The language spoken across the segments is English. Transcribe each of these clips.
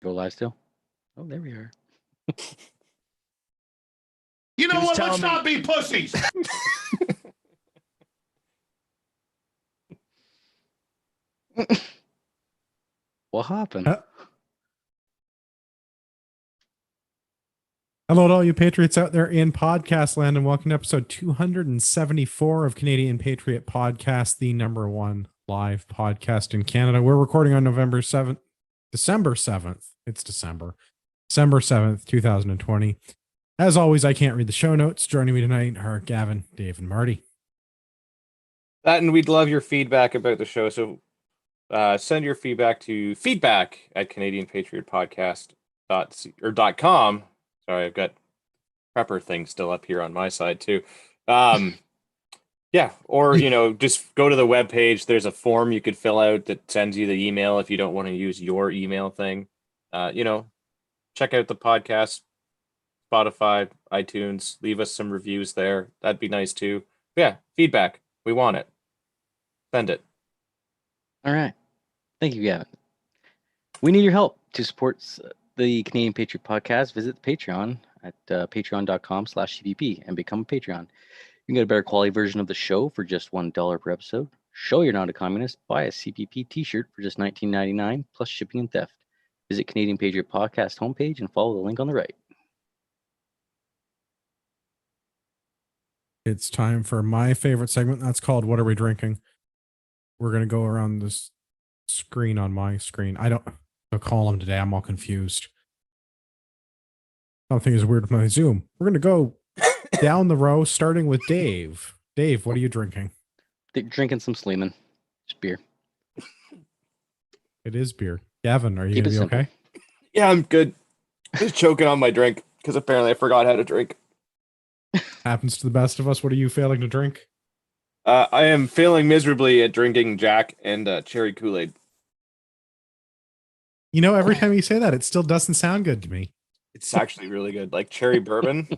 Go live still? Oh, there we are. You know what? Let's not be pussies. What happened? Hello to all you Patriots out there in podcast land, and welcome to episode 274 of Canadian Patriot Podcast, the number one live podcast in Canada. We're recording on December 7th. It's December 7th, 2020. As always, I can't read the show notes. Joining me tonight are Gavin, Dave, and Marty. That, and we'd love your feedback about the show. So send your feedback to feedback@CanadianPatriotPodcast.com. Sorry, I've got prepper thing still up here on my side too. Yeah, or just go to the webpage. There's a form you could fill out that sends you the email if you don't want to use your email thing. Check out the podcast, Spotify, iTunes. Leave us some reviews there. That'd be nice too. Yeah, feedback. We want it. Send it. All right. Thank you, Gavin. We need your help to support the Canadian Patriot Podcast. Visit the Patreon at patreon.com/CPP and become a Patreon. You can get a better quality version of the show for just $1 per episode. Show you're not a communist. Buy a CPP t-shirt for just $19.99 plus shipping and theft. Visit Canadian Patriot Podcast homepage and follow the link on the right. It's time for my favorite segment. That's called What Are We Drinking? We're going to go around this screen on my screen. I don't call them today. I'm all confused. Something is weird with my Zoom. We're going to go down the row, starting with Dave. Dave, what are you drinking? Drinking some Sleeman. Just beer. It is beer. Gavin, are you going to be simple. okay? Yeah, I'm good. Just choking on my drink because apparently I forgot how to drink. Happens to the best of us. What are you failing to drink? I am failing miserably at drinking Jack and cherry Kool-Aid. Every time you say that, it still doesn't sound good to me. It's actually really good. Like cherry bourbon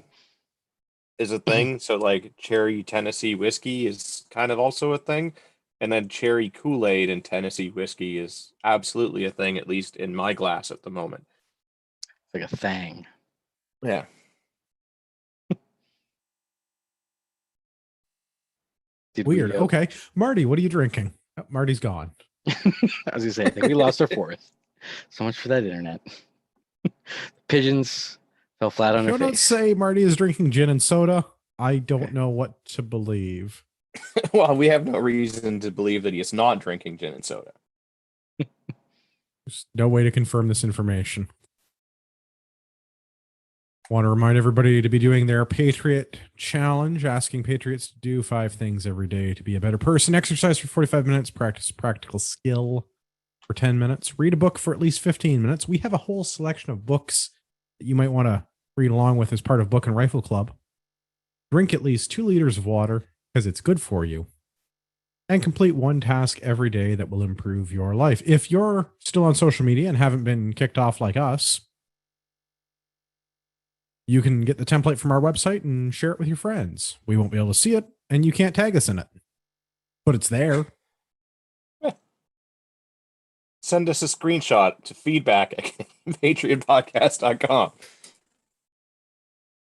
is a thing. So like cherry Tennessee whiskey is kind of also a thing. And then cherry Kool-Aid and Tennessee whiskey is absolutely a thing, at least in my glass at the moment. Like a thing. Yeah. Weird. Okay. Marty, what are you drinking? Oh, Marty's gone. I was going to say, I think we lost our fourth. So much for that internet. Pigeons fell flat on their Don't face. say Marty is drinking gin and soda. I don't know what to believe. Well, we have no reason to believe that he is not drinking gin and soda. There's no way to confirm this information. Want to remind everybody to be doing their Patriot Challenge, asking Patriots to do 5 things every day to be a better person. Exercise for 45 minutes, practice practical skill for 10 minutes, read a book for at least 15 minutes. We have a whole selection of books that you might want to read along with as part of Book and Rifle Club. Drink at least 2 liters of water because it's good for you. And complete 1 task every day that will improve your life. If you're still on social media and haven't been kicked off like us, you can get the template from our website and share it with your friends. We won't be able to see it, and you can't tag us in it. But it's there. Send us a screenshot to feedback@patriotpodcast.com.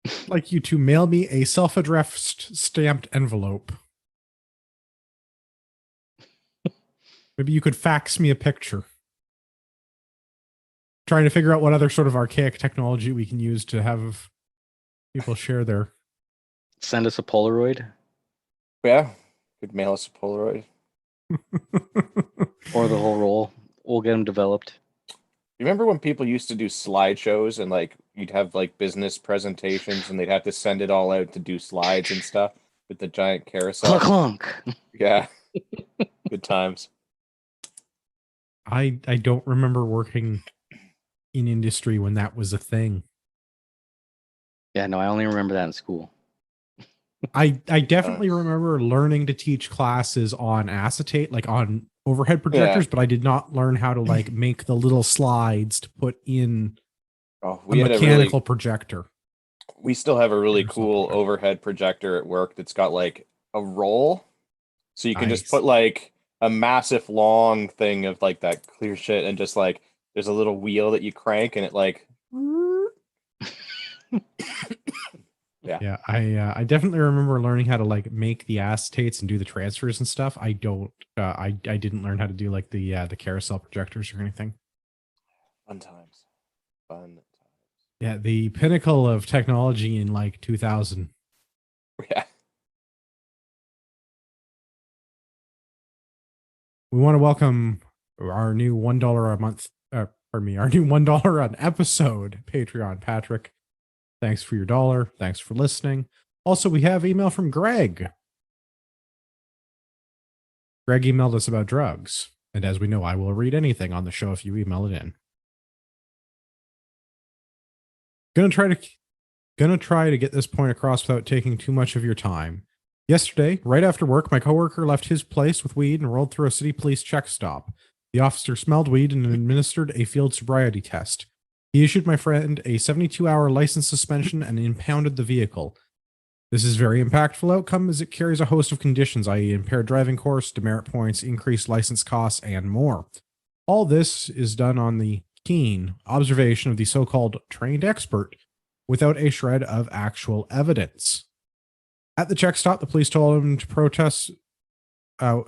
I'd like you to mail me a self-addressed stamped envelope. Maybe you could fax me a picture. Trying to figure out what other sort of archaic technology we can use to have people share their... Send us a Polaroid. Yeah, could mail us a Polaroid. Or the whole roll. We'll get them developed. You remember when people used to do slideshows and like you'd have like business presentations and they'd have to send it all out to do slides and stuff with the giant carousel? Clunk, clunk. Yeah. Good times. I don't remember working in industry when that was a thing. Yeah, no, I only remember that in school. I definitely remember learning to teach classes on acetate, like on overhead projectors, but I did not learn how to like make the little slides to put in a mechanical projector. We still have a really cool overhead projector at work that's got like a roll. So you can just put like a massive long thing of like that clear shit and just like there's a little wheel that you crank and it like. Yeah, I definitely remember learning how to like make the acetates and do the transfers and stuff. I don't I didn't learn how to do like the carousel projectors or anything. Fun times. Yeah, the pinnacle of technology in like 2000. Yeah. We want to welcome our new $1 a month our new $1 an episode Patreon, Patrick. Thanks for your dollar. Thanks for listening. Also, we have email from Greg. Greg emailed us about drugs. And as we know, I will read anything on the show if you email it in. Gonna try to get this point across without taking too much of your time. Yesterday, right after work, my coworker left his place with weed and rolled through a city police check stop. The officer smelled weed and administered a field sobriety test. He issued my friend a 72-hour license suspension and impounded the vehicle. This is a very impactful outcome as it carries a host of conditions, i.e. impaired driving course, demerit points, increased license costs, and more. All this is done on the keen observation of the so-called trained expert without a shred of actual evidence. At the check stop, the police told him to protest. At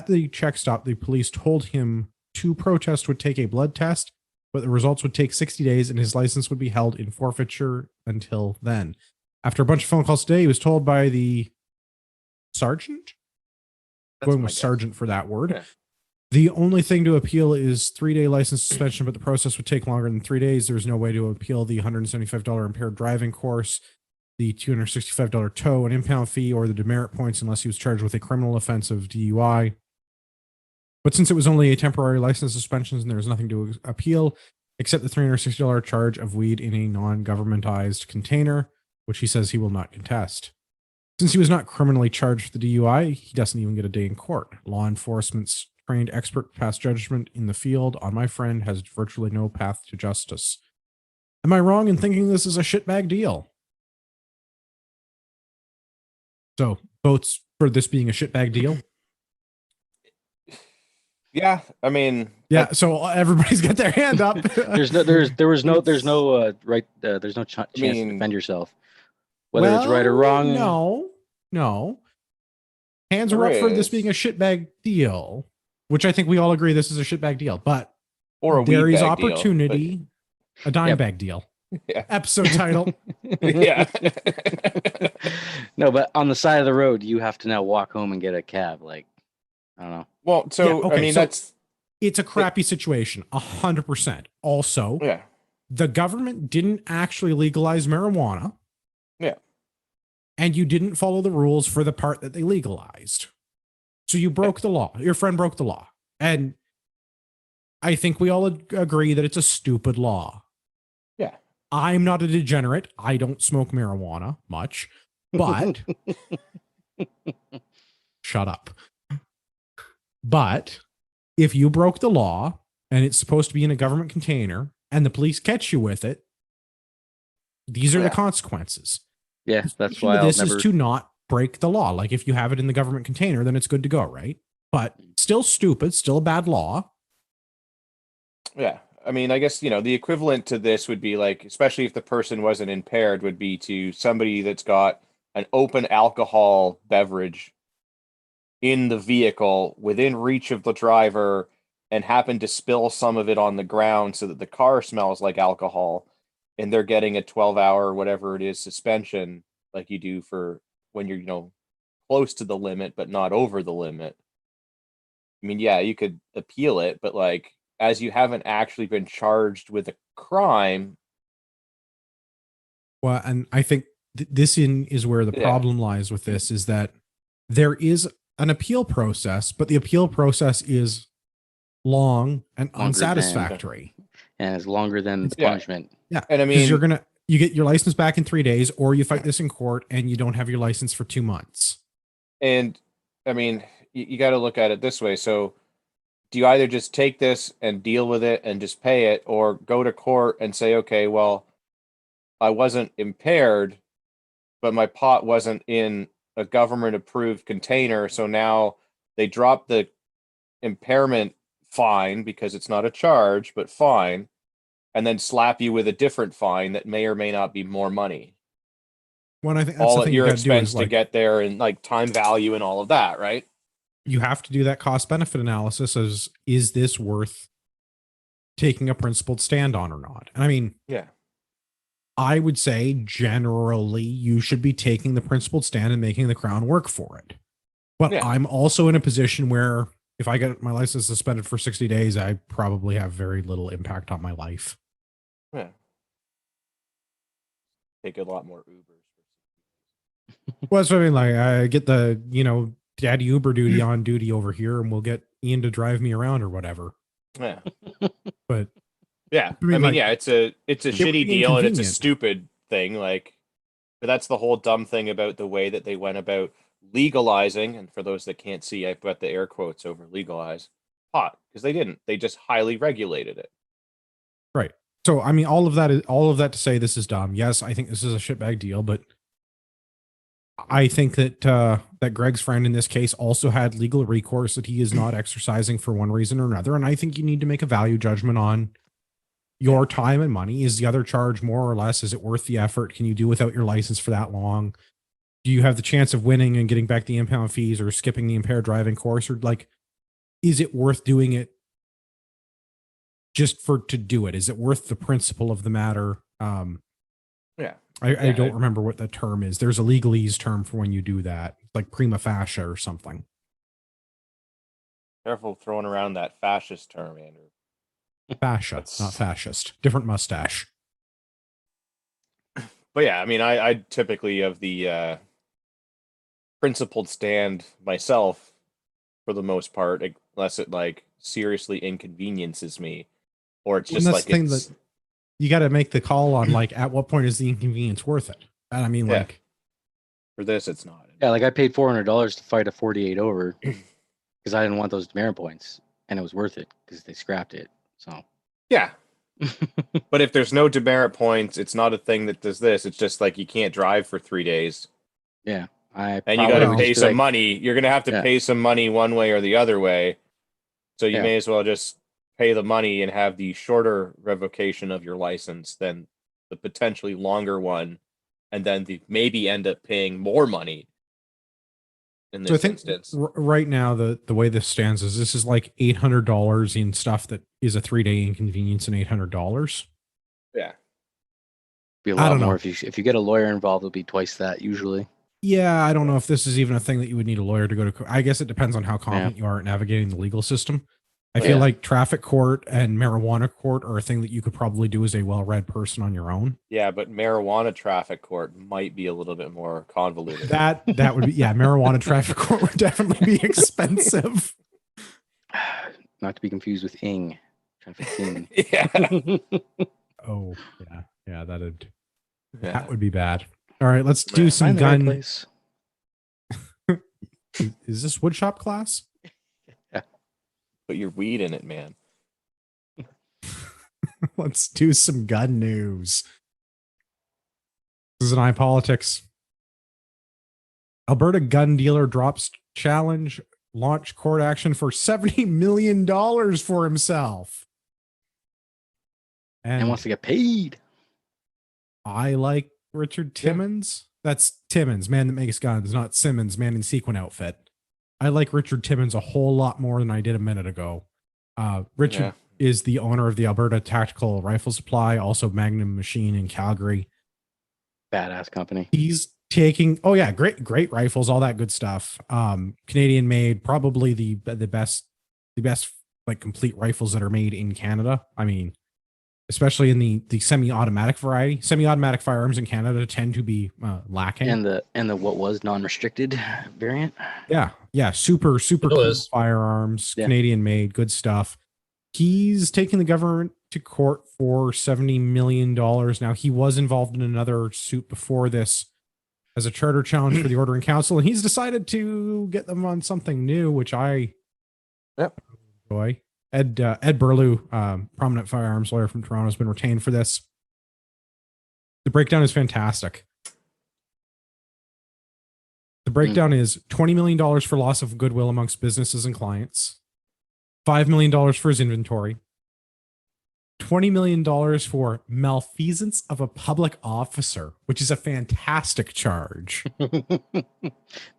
the check stop, the police told him to protest would take a blood test, but the results would take 60 days and his license would be held in forfeiture until then. After a bunch of phone calls today, he was told by the sergeant, going with sergeant for that word. Yeah. The only thing to appeal is 3-day license suspension, but the process would take longer than 3 days. There's no way to appeal the $175 impaired driving course, the $265 tow and impound fee, or the demerit points unless he was charged with a criminal offense of DUI. But since it was only a temporary license suspension and there was nothing to appeal except the $360 charge of weed in a non-governmentized container, which he says he will not contest. Since he was not criminally charged for the DUI, he doesn't even get a day in court. Law enforcement's trained expert pass judgment in the field on my friend has virtually no path to justice. Am I wrong in thinking this is a shitbag deal? So, votes for this being a shitbag deal? Yeah, I mean, Yeah, so everybody's got their hand up. There's no chance to defend yourself, whether it's right or wrong. No. Hands are up for this being a shitbag deal, which I think we all agree this is a shitbag deal. But there is opportunity, deal, a dime bag deal. Yeah. Episode title. Yeah. No, but on the side of the road, you have to now walk home and get a cab. Like, I don't know. Well, so yeah, okay, I mean, so that's it's a crappy situation, 100%. Also, yeah, the government didn't actually legalize marijuana. Yeah. And you didn't follow the rules for the part that they legalized. So you broke the law. Your friend broke the law. And I think we all agree that it's a stupid law. Yeah. I'm not a degenerate. I don't smoke marijuana much, but shut up. But if you broke the law and it's supposed to be in a government container and the police catch you with it, these are the consequences. Yeah, that's why this is to not break the law. Like if you have it in the government container, then it's good to go, right? But still stupid, still a bad law. Yeah. I mean, I guess, the equivalent to this would be like, especially if the person wasn't impaired, would be to somebody that's got an open alcohol beverage in the vehicle within reach of the driver and happen to spill some of it on the ground so that the car smells like alcohol and they're getting a 12-hour or whatever it is suspension like you do for when you're, close to the limit, but not over the limit. I mean, yeah, you could appeal it, but like, as you haven't actually been charged with a crime. Well, and I think this is where the problem lies with this is that there is an appeal process, but the appeal process is long and unsatisfactory. And it's longer than the punishment. Yeah. And I mean, you get your license back in 3 days, or you fight this in court and you don't have your license for 2 months. And I mean, you got to look at it this way. So do you either just take this and deal with it and just pay it, or go to court and say, okay, well, I wasn't impaired, but my pot wasn't in a government approved container. So now they drop the impairment fine because it's not a charge, but fine, and then slap you with a different fine that may or may not be more money. Well, I think that's All the at thing your you got to do expense is to like get there, and like time value and all of that, right? you have to do that cost benefit analysis as is this worth taking a principled stand on or not? And I mean, Yeah. I would say generally you should be taking the principled stand and making the Crown work for it. But Yeah. I'm also in a position where if I get my license suspended for 60 days, I probably have very little impact on my life. Yeah. Take a lot more Ubers. Well, that's what I mean. Like, I get the, daddy Uber duty on duty over here, and we'll get Ian to drive me around or whatever. Yeah. But yeah, I mean, like, yeah, it's a shitty deal and it's a inconvenient. stupid thing. Like, but that's the whole dumb thing about the way that they went about legalizing. And for those that can't see, I put the air quotes over legalize pot because they didn't. They just highly regulated it. Right. So, I mean, all of that to say this is dumb. Yes, I think this is a shitbag deal, but I think that that Greg's friend in this case also had legal recourse that he is not exercising for one reason or another. And I think you need to make a value judgment on your time and money. Is the other charge more or less? Is it worth the effort? Can you do without your license for that long? Do you have the chance of winning and getting back the impound fees or skipping the impaired driving course? Or like, is it worth doing it just to do it? Is it worth the principle of the matter? Yeah. I don't remember what the term is. There's a legalese term for when you do that, like prima facie or something. Careful throwing around that fascist term, Andrew. Fascia, not fascist. Different mustache. But yeah, I mean, I typically of the principled stand myself for the most part, unless it like seriously inconveniences me, or it's just like thing that you got to make the call on, like, at what point is the inconvenience worth it? And I mean, like, for this, it's not. Yeah, like I paid $400 to fight a 48 over because I didn't want those demerit points, and it was worth it because they scrapped it. So yeah. But if there's no demerit points, it's not a thing that does this. It's just like you can't drive for 3 days. Yeah. And you got to pay some money. You're going to have to pay some money one way or the other way. So you may as well just pay the money and have the shorter revocation of your license than the potentially longer one. And then maybe end up paying more money in this instance. Right now, the way this stands is this is like $800 in stuff that is a 3-day inconvenience and $800. Yeah. Be a lot more if you get a lawyer involved, it'll be twice that usually. Yeah, I don't know if this is even a thing that you would need a lawyer to go to. I guess it depends on how competent you are at navigating the legal system. I feel like traffic court and marijuana court are a thing that you could probably do as a well-read person on your own. Yeah, but marijuana traffic court might be a little bit more convoluted. That would be, marijuana traffic court would definitely be expensive. Not to be confused with Ing. Traffic Ing. Oh, yeah, that would be bad. All right, let's do some gun. Right. Is this woodshop class? Yeah. Put your weed in it, man. Let's do some gun news. This is an iPolitics. Alberta gun dealer drops challenge, launch court action for $70 million for himself. And wants to get paid. I like Richard Timmons. That's Timmons, man that makes guns, not Simmons, man in sequin outfit. I like Richard Timmons a whole lot more than I did a minute ago. Richard is the owner of the Alberta Tactical Rifle Supply, also Magnum Machine in Calgary. Badass company. He's taking, great rifles, all that good stuff. Canadian made, probably the best like complete rifles that are made in Canada. I mean, especially in the semi-automatic variety. Semi-automatic firearms in Canada tend to be lacking. And the what was non-restricted variant. Yeah, super cool firearms, Canadian made, good stuff. He's taking the government to court for $70 million. Now, he was involved in another suit before this as a charter challenge for the Ordering Council, and he's decided to get them on something new, which I enjoy. Ed Burlew, prominent firearms lawyer from Toronto, has been retained for this. The breakdown is fantastic. The breakdown is $20 million for loss of goodwill amongst businesses and clients, $5 million for his inventory, $20 million for malfeasance of a public officer, which is a fantastic charge.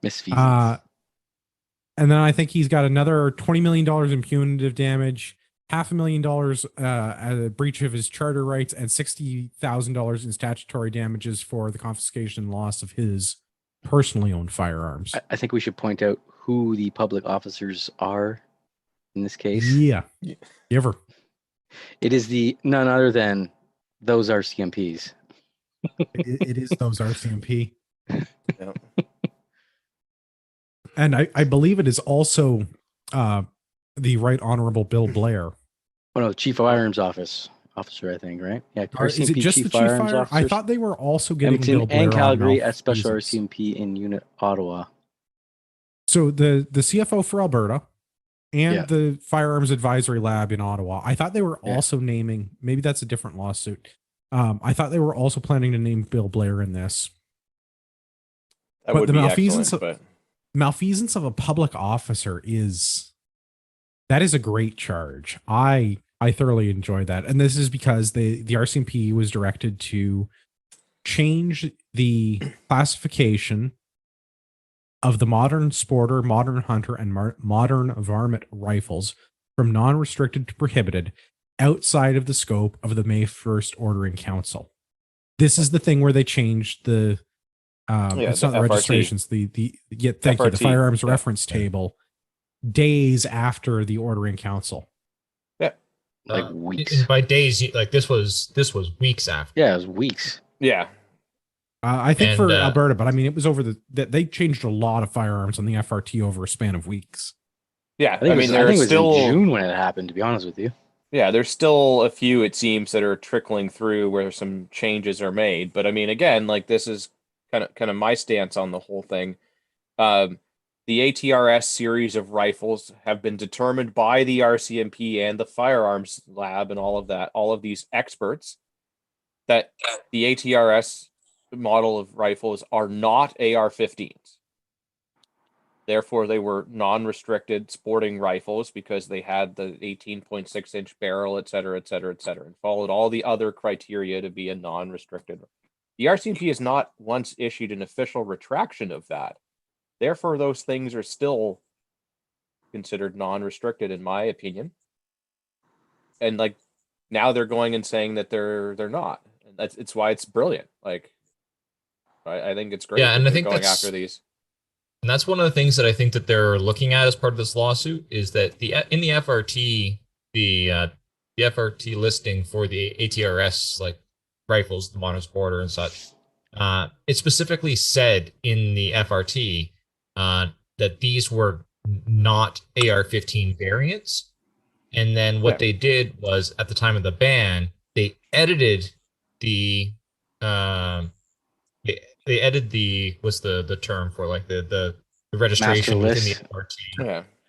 Misfeasance. And then I think he's got another $20 million in punitive damage, $500,000 at a breach of his charter rights, and $60,000 in statutory damages for the confiscation and loss of his personally owned firearms. I think we should point out who the public officers are in this case. Yeah. Giver. It is none other than those RCMPs. It is those RCMP. Yeah. And I believe it is also the Right Honorable Bill Blair. Oh no, Chief Firearms Officer, I think, right? Yeah, Is it just Chief the Chief Firearms Fire? I Officers, thought they were also getting Edmonton Bill Blair and Calgary on as Special malfeasance. RCMP in Unit Ottawa. So the CFO for Alberta and Yeah. the Firearms Advisory Lab in Ottawa, I thought they were Yeah. also naming, maybe that's a different lawsuit. I thought they were also planning to name Bill Blair in this. That But would the be malfeasance excellent, but Malfeasance of a public officer that is a great charge. I thoroughly enjoy that. And this is because the RCMP was directed to change the classification of the modern sporter, modern hunter, and modern varmint rifles from non-restricted to prohibited outside of the scope of the May 1st Ordering Council. This is the thing where they changed the it's the not the FRT. registrations, the FRT, firearms yeah. reference table days after the Ordering Council. Like weeks. And by days, like this was weeks after. Yeah, it was weeks. yeah. I think And, for Alberta, but I mean, it was over they changed a lot of firearms on the FRT over a span of weeks. Yeah. I think, I mean, I there think are it was still in June when it happened, to be honest with you. Yeah, there's still a few, it seems, that are trickling through where some changes are made. But I mean, again, like this is kind of my stance on the whole thing. The ATRS series of rifles have been determined by the RCMP and the Firearms Lab and all of that, all of these experts, that the ATRS model of rifles are not AR-15s. Therefore, they were non-restricted sporting rifles because they had the 18.6-inch barrel, et cetera, et cetera, et cetera, and followed all the other criteria to be a non-restricted. The RCMP has not once issued an official retraction of that. Therefore, those things are still considered non-restricted, in my opinion. And like now, they're going and saying that they're not. And it's why it's brilliant. Like, I think it's great. Yeah, and that I they're think going that's after these. And that's one of the things that I think that they're looking at as part of this lawsuit is that in the FRT, the FRT listing for the ATRS like rifles, the modern sporter and such, it specifically said in the FRT that these were not AR-15 variants. And then what they did was at the time of the ban, they edited the they edited what's the term for like the registration within the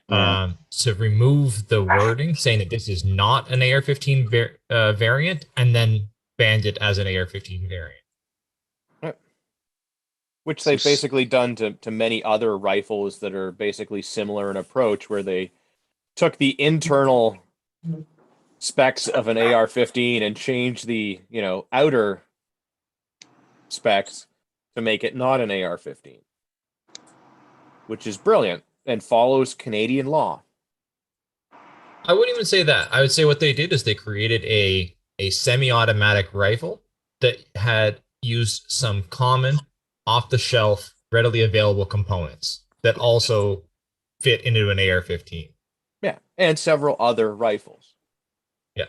FRT to remove the wording saying that this is not an AR-15 variant, and then banned it as an AR-15 variant. Which they've basically done to many other rifles that are basically similar in approach, where they took the internal specs of an AR-15 and changed the outer specs to make it not an AR-15, which is brilliant and follows Canadian law. I wouldn't even say that. I would say what they did is they created a semi-automatic rifle that had used some common, off-the-shelf, readily available components that also fit into an AR-15. Yeah, and several other rifles. Yeah.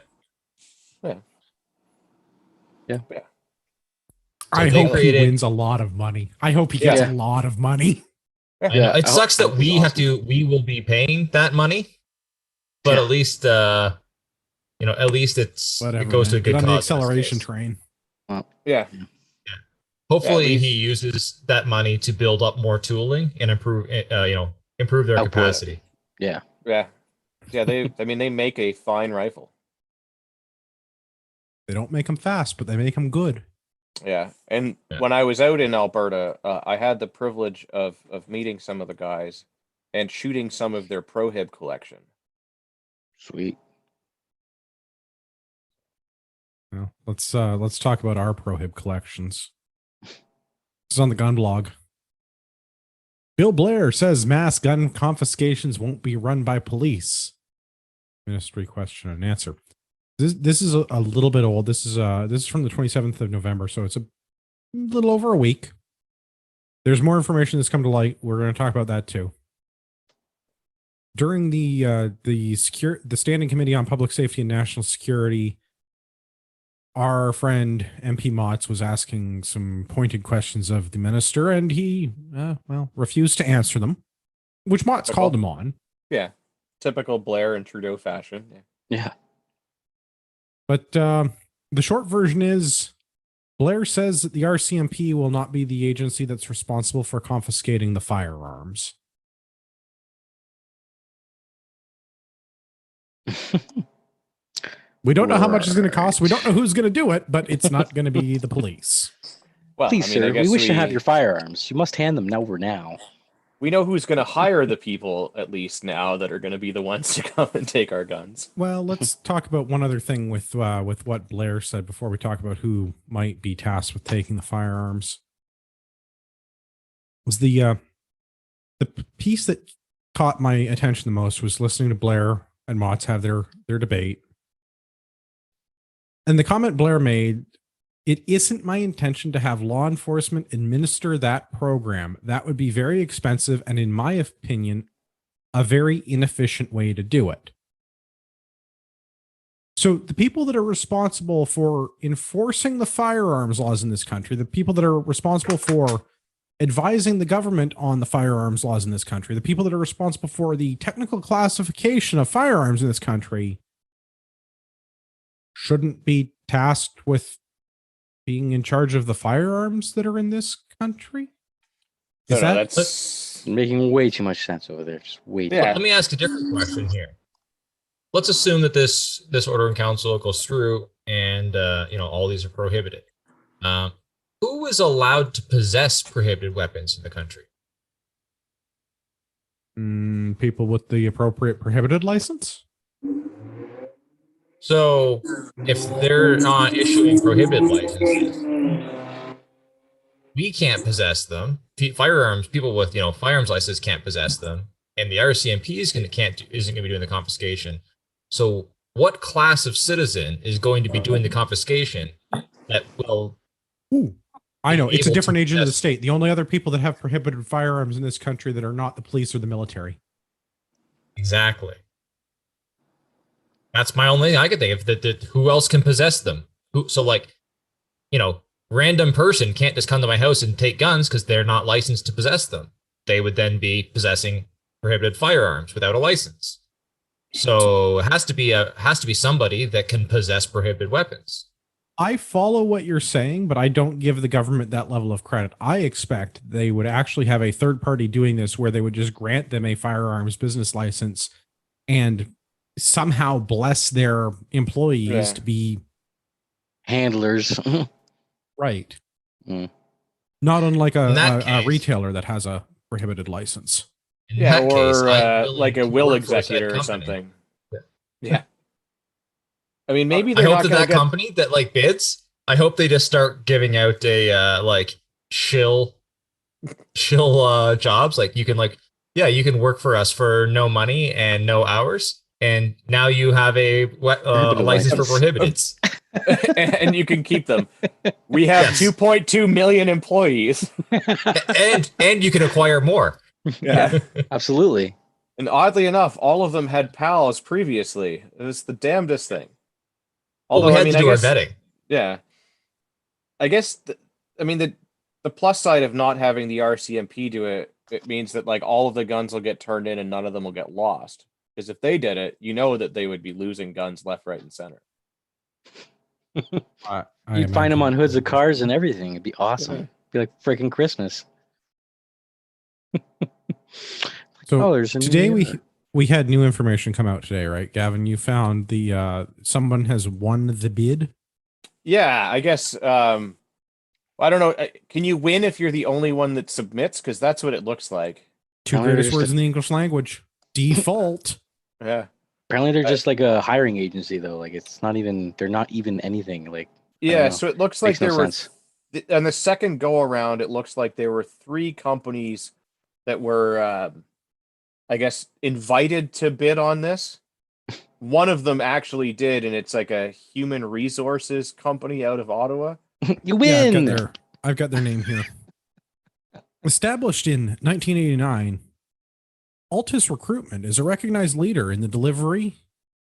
I they hope created- he wins a lot of money. I hope he gets a lot of money. Yeah, it sucks that we awesome. we will be paying that money, but at least at least it goes to a good Get on cause. the acceleration train. Yeah. Hopefully least- he uses that money to build up more tooling and improve their Output. capacity. Yeah. They make a fine rifle. They don't make them fast, but they make them good. Yeah, and when I was out in Alberta, I had the privilege of meeting some of the guys and shooting some of their Prohib collection. Sweet. Well, let's talk about our prohib collections. This is on the gun blog. Bill Blair says mass gun confiscations won't be run by police. Ministry question and answer. This is a little bit old. This is from the 27th of November, so it's a little over a week. There's more information that's come to light. We're going to talk about that too. During the Standing Committee on Public Safety and National Security, our friend MP Motts was asking some pointed questions of the minister, and he refused to answer them, which Motts called him on. Yeah, typical Blair and Trudeau fashion. Yeah. But the short version is Blair says that the RCMP will not be the agency that's responsible for confiscating the firearms. We don't know how much it's going to cost. We don't know who's going to do it, but it's not going to be the police. Well, Please, sir, we wish to have your firearms. You must hand them over now. We know who's going to hire the people, at least now, that are going to be the ones to come and take our guns. Well, let's talk about one other thing with what Blair said before we talk about who might be tasked with taking the firearms. Was the piece that caught my attention the most was listening to Blair and Motts have their debate. And the comment Blair made, it isn't my intention to have law enforcement administer that program. That would be very expensive and, in my opinion, a very inefficient way to do it. So the people that are responsible for enforcing the firearms laws in this country, the people that are responsible for advising the government on the firearms laws in this country, the people that are responsible for the technical classification of firearms in this country shouldn't be tasked with being in charge of the firearms that are in this country? That's making way too much sense over there. Just wait. Yeah. Let me ask a different question here. Let's assume that this order in council goes through and all these are prohibited. Who is allowed to possess prohibited weapons in the country? People with the appropriate prohibited license. So if they're not issuing prohibited licenses, we can't possess them. Firearms, people with firearms licenses can't possess them, and the RCMP isn't going to be doing the confiscation. So what class of citizen is going to be doing the confiscation that will? I know it's a different agent of the state. The only other people that have prohibited firearms in this country that are not the police or the military. Exactly. That's my only thing I could think of. That who else can possess them? Random person can't just come to my house and take guns because they're not licensed to possess them. They would then be possessing prohibited firearms without a license. So it has to be somebody that can possess prohibited weapons. I follow what you're saying, but I don't give the government that level of credit. I expect they would actually have a third party doing this where they would just grant them a firearms business license and somehow bless their employees to be handlers. Right. Mm. Not unlike a retailer that has a prohibited license. Like a will executor or something. Yeah. I mean, maybe I hope that company that bids, I hope they just start giving out a shill jobs. Like you can work for us for no money and no hours. And now you have a license for prohibited. And you can keep them. We have 2.2 million employees. and you can acquire more. Yeah, absolutely. And oddly enough, all of them had pals previously. It was the damnedest thing. Although we had to do our vetting. Yeah. I guess, the plus side of not having the RCMP do it, it means that all of the guns will get turned in and none of them will get lost. Because if they did it, that they would be losing guns left, right, and center. You'd find them on hoods of cars and everything. It'd be awesome. It'd be like freaking Christmas. So today we had new information come out today, right, Gavin? You found someone has won the bid. Yeah, I guess. I don't know. Can you win if you're the only one that submits? Because that's what it looks like. Two greatest words in the English language: default. Yeah. Apparently, they're just like a hiring agency, though. Like it's not even. They're not even anything. Like I don't Yeah, know. so it looks like Makes no there were sense. on the second go around. It looks like there were 3 companies that were, I guess, invited to bid on this. One of them actually did, and it's like a human resources company out of Ottawa. You Yeah, win. I've got their name here. Established in 1989, Altus Recruitment is a recognized leader in the delivery,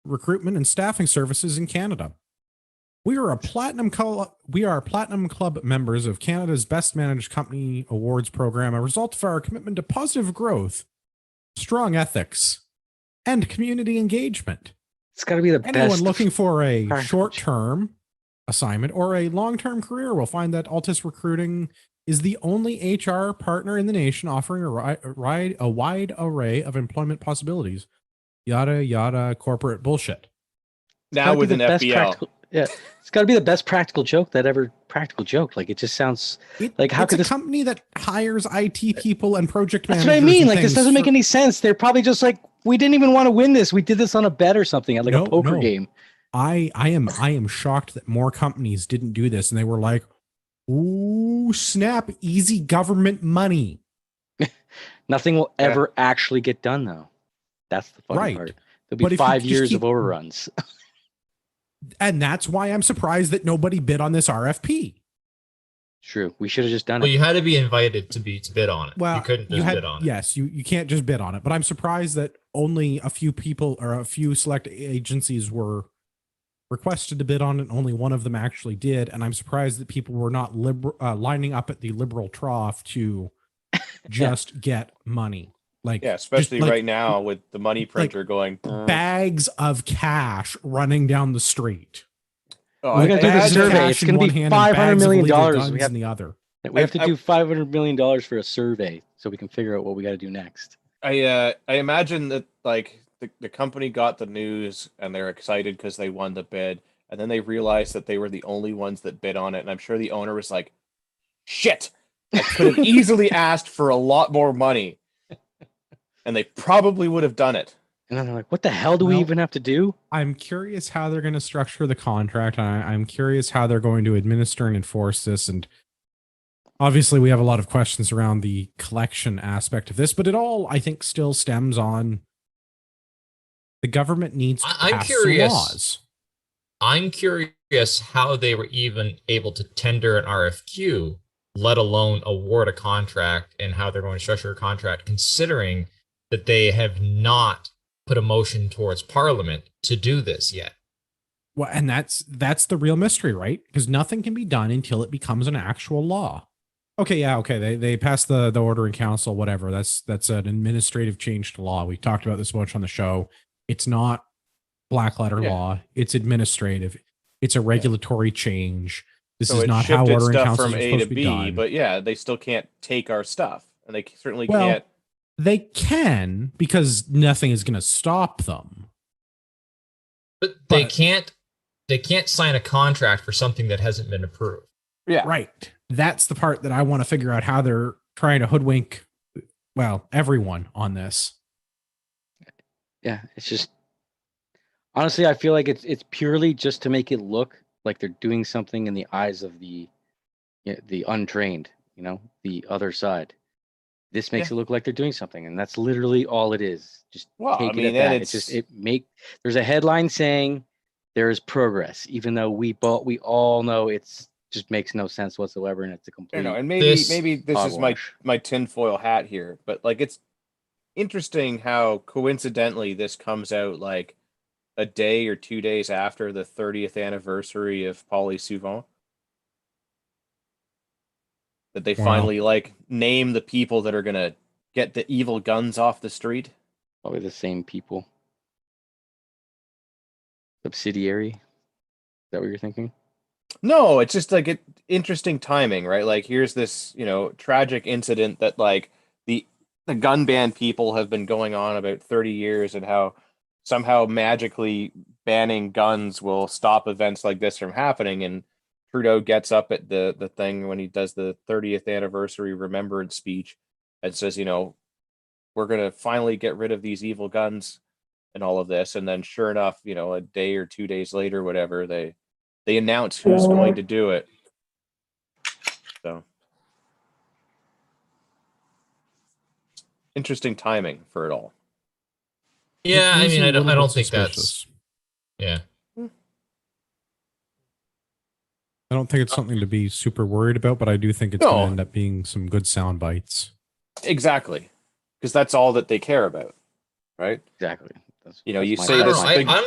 recruitment, and staffing services in Canada. We are a platinum club members of Canada's Best Managed Company Awards program, a result of our commitment to positive growth, strong ethics, and community engagement. It's got to be the Anyone best. looking for a practical short-term assignment or a long-term career will find that Altus Recruiting is the only HR partner in the nation offering a wide array of employment possibilities. Yada, yada, corporate bullshit. Now with an FBL. Yeah, it's got to be the best practical joke that ever practical joke. Like it just sounds like how it's could a this company that hires IT people and project That's managers? what I mean. and Like this things doesn't make for- any sense. They're probably just like, we didn't even want to win this. We did this on a bet or something at like a poker game. I am shocked that more companies didn't do this and they were like, ooh, snap, easy government money. Nothing will ever actually get done though. That's the funny part. There'll be But if you 5 just years keep- of overruns. And that's why I'm surprised that nobody bid on this RFP. True. We should have just done Well, it. you had to be invited to bid on it. Well, you couldn't just bid on it. Yes, you can't just bid on it. But I'm surprised that only a few people or a few select agencies were requested to bid on it. Only one of them actually did. And I'm surprised that people were not lining up at the liberal trough to just get money. Like, Yeah, especially just, like, right now with the money printer going. bags of cash running down the street. Oh, We're gonna do the Bags of survey. cash It's in going to one be hand and $500 bags of million. illegal We guns have, in the other. we have to do $500 million for a survey so we can figure out what we got to do next. I imagine that like the company got the news and they're excited because they won the bid, and then they realized that they were the only ones that bid on it, and I'm sure the owner was like, "Shit, I could have easily asked for a lot more money," and they probably would have done it. And then they're like, what the hell do we even have to do? I'm curious how they're going to structure the contract. I'm curious how they're going to administer and enforce this. And obviously, we have a lot of questions around the collection aspect of this, but it all, I think, still stems on the government needs to pass some laws. I'm curious how they were even able to tender an RFQ, let alone award a contract, and how they're going to structure a contract, considering that they have not put a motion towards Parliament to do this yet. Well, and that's the real mystery, right? Because nothing can be done until it becomes an actual law. Okay, yeah, okay. They passed the order in council, whatever. That's an administrative change to law. We talked about this a bunch on the show. It's not black letter law. It's administrative. It's a regulatory change. This So is it not how shifted order in stuff council from is A supposed to to be B, done. but yeah, they still can't take our stuff, and they certainly Well, can't. They can, because nothing is going to stop them. But they can't sign a contract for something that hasn't been approved. Yeah, Right. That's the part that I want to figure out how they're trying to hoodwink, well, everyone on this. Yeah, it's just honestly, I feel like it's purely just to make it look like they're doing something in the eyes of the untrained, the other side. This makes it look like they're doing something, and that's literally all it is. Just take it at that. It's just there's a headline saying there is progress, even though we all know it's just makes no sense whatsoever, and it's a complete. and maybe this is hogwash. my tinfoil hat here, but like it's interesting how coincidentally this comes out like a day or 2 days after the 30th anniversary of Polly Souvent. That they finally like name the people that are gonna get the evil guns off the street. Probably the same people. Subsidiary. Is that what you're thinking? No, it's just like interesting timing, right? Like here's this, tragic incident that like the gun ban people have been going on about 30 years, and how somehow magically banning guns will stop events like this from happening. And Trudeau gets up at the thing when he does the 30th anniversary remembrance speech and says, we're going to finally get rid of these evil guns. and all of this. And then sure enough, a day or 2 days later, whatever, they announce who's going to do it. So interesting timing for it all. Yeah, It I is mean, a I little don't bit think suspicious. yeah. I don't think it's something to be super worried about, but I do think it's going to end up being some good sound bites. Exactly, because that's all that they care about, right? Exactly. You my say I don't this. know.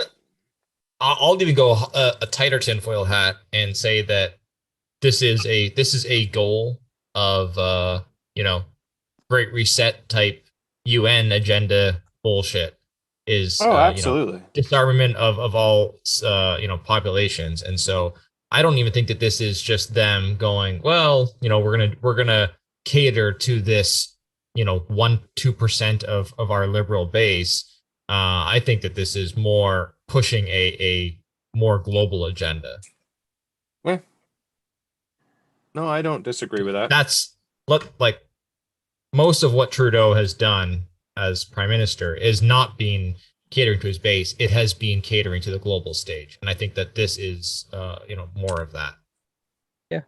I'll even go a tighter tinfoil hat and say that this is a goal of Great Reset type UN agenda bullshit. Is Absolutely. disarmament of all populations, and so I don't even think that this is just them going, well, we're gonna cater to this 1-2% of our liberal base. I think that this is more pushing a more global agenda. No, I don't disagree with that. That's like most of what Trudeau has done as prime minister is not being catering to his base. It has been catering to the global stage, and I think that this is more of that. Yeah.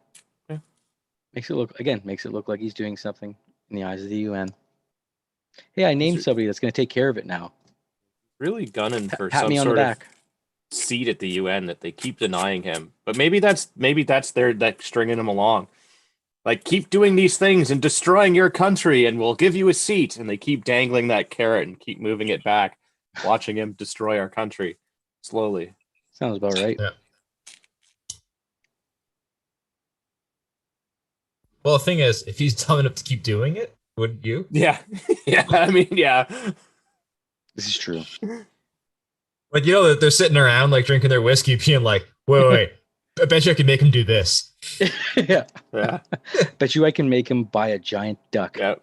Makes it look like he's doing something in the eyes of the UN. Hey, I named somebody that's going to take care of it now. Really gunning for Pat some me on the sort of back. seat at the UN that they keep denying him. But maybe that's their stringing him along. Like, keep doing these things and destroying your country, and we'll give you a seat. And they keep dangling that carrot and keep moving it back, watching him destroy our country slowly. Sounds about right. Yeah. Well, the thing is, if he's dumb enough to keep doing it, wouldn't you? Yeah. Yeah. I mean, yeah. This is true. Like, they're sitting around, like, drinking their whiskey, being like, wait, I bet you I can make him do this. Yeah. Yeah. Bet you I can make him buy a giant duck. Yeah.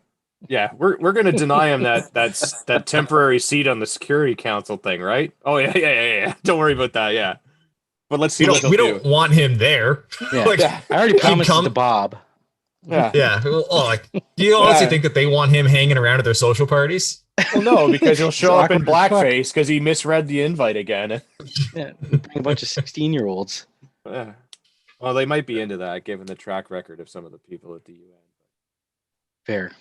Yeah, we're gonna deny him that temporary seat on the Security Council thing, right? Oh yeah. Don't worry about that. Yeah, but let's see. We don't want him there. Yeah. Like, Yeah. I already promised it to Bob. Yeah. Yeah. Oh, do you honestly think that they want him hanging around at their social parties? Well, no, because he'll show up in awkward as fuck. blackface because he misread the invite again. Yeah, bring a bunch of 16-year-olds. Yeah. Well, they might be into that, given the track record of some of the people at the UN. Fair.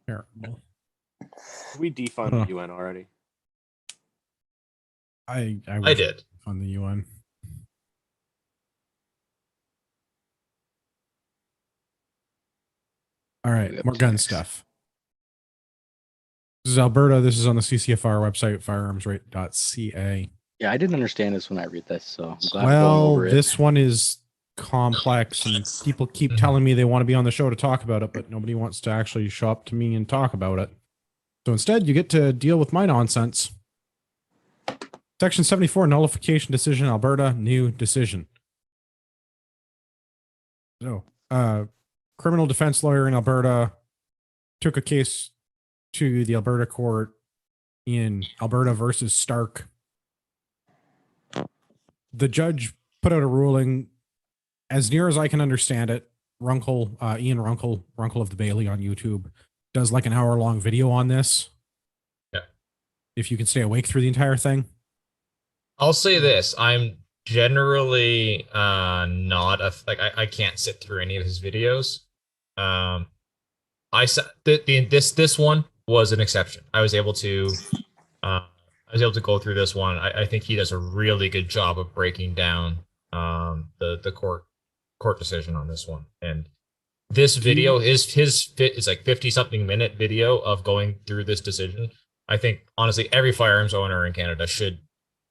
Terrible. We defund the UN already. I did on the UN. All right, more gun stuff. This is Alberta. This is on the CCFR website, firearmsrate.ca. Yeah, I didn't understand this when I read this, so I'm glad we're going over it. This one is complex, and people keep telling me they want to be on the show to talk about it, but nobody wants to actually show up to me and talk about it. So instead, you get to deal with my nonsense. Section 74, nullification decision, Alberta, new decision. So, criminal defense lawyer in Alberta took a case to the Alberta court in Alberta versus Stark. The judge put out a ruling, as near as I can understand it. Runkle, Ian Runkle of the Bailey on YouTube, does like an hour-long video on this. Yeah. If you can stay awake through the entire thing. I'll say this: I'm generally not I can't sit through any of his videos. I said this one was an exception. I was able to go through this one. I think he does a really good job of breaking down the court decision on this one. And this video is like 50-something minute video of going through this decision. I think honestly every firearms owner in Canada should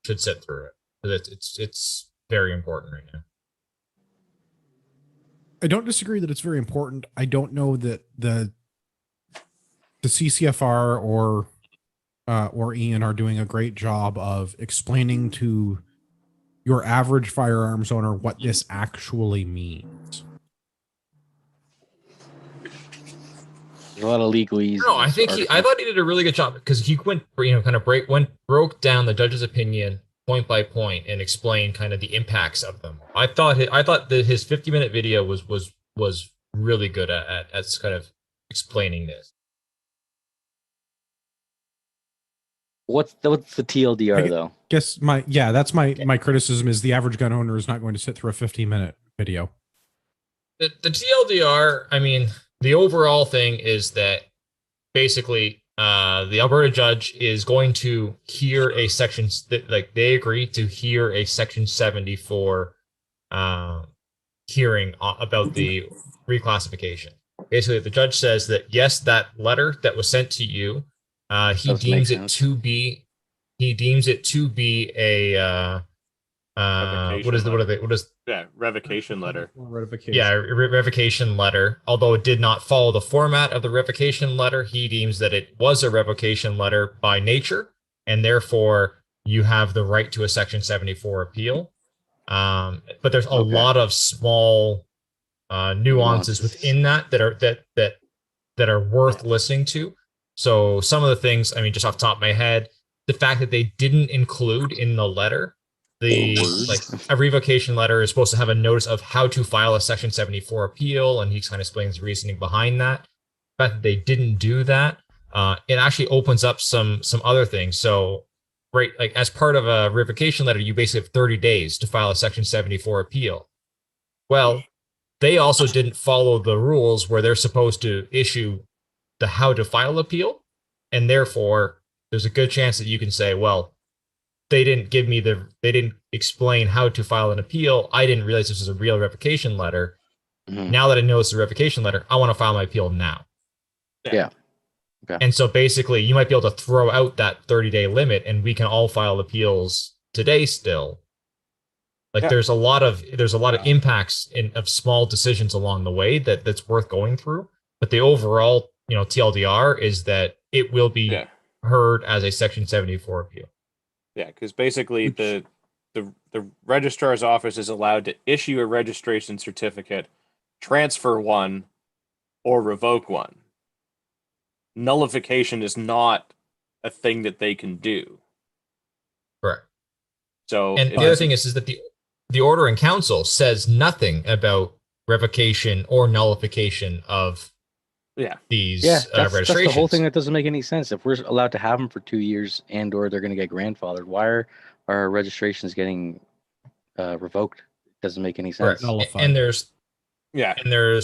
sit through it, because it's very important right now. I don't disagree that it's very important. I don't know that the CCFR or Ian are doing a great job of explaining to your average firearms owner what this actually means. There's a lot of legalese. No, I thought he did a really good job, because he broke down the judge's opinion point by point and explained kind of the impacts of them. I thought that his 50-minute video was really good at kind of explaining this. What's the TLDR though? Guess that's my criticism is the average gun owner is not going to sit through a 15-minute video. The TLDR, I mean, the overall thing is that basically the Alberta judge is going to hear a section like they agree to hear a section 74 hearing about the reclassification. Basically, the judge says that yes, that letter that was sent to you, he deems it to be a revocation letter. Revocation. Yeah, revocation letter. Although it did not follow the format of the revocation letter, he deems that it was a revocation letter by nature, and therefore you have the right to a Section 74 appeal. But there's a lot of small nuances within that are worth listening to. So some of the things, I mean, just off the top of my head, the fact that they didn't include in the letter a revocation letter is supposed to have a notice of how to file a Section 74 appeal, and he kind of explains the reasoning behind that. The fact that they didn't do that, it actually opens up some other things. So, right, like as part of a revocation letter, you basically have 30 days to file a Section 74 appeal. Well, they also didn't follow the rules where they're supposed to issue the how to file appeal, and therefore there's a good chance that you can say, well, they didn't explain how to file an appeal. I didn't realize this was a real revocation letter. Mm-hmm. Now that I know it's a revocation letter, I want to file my appeal now. Yeah. Okay. And so basically you might be able to throw out that 30-day limit and we can all file appeals today still. Like there's a lot of impacts of small decisions along the way that's worth going through. But the overall, TLDR is that it will be heard as a Section 74 appeal. Yeah, because basically the registrar's office is allowed to issue a registration certificate, transfer one, or revoke one. Nullification is not a thing that they can do. Correct. So, and the other thing is that the order in council says nothing about revocation or nullification of these registrations. That's the whole thing that doesn't make any sense. If we're allowed to have them for 2 years and or they're going to get grandfathered, why are our registrations getting revoked? It doesn't make any sense. And there's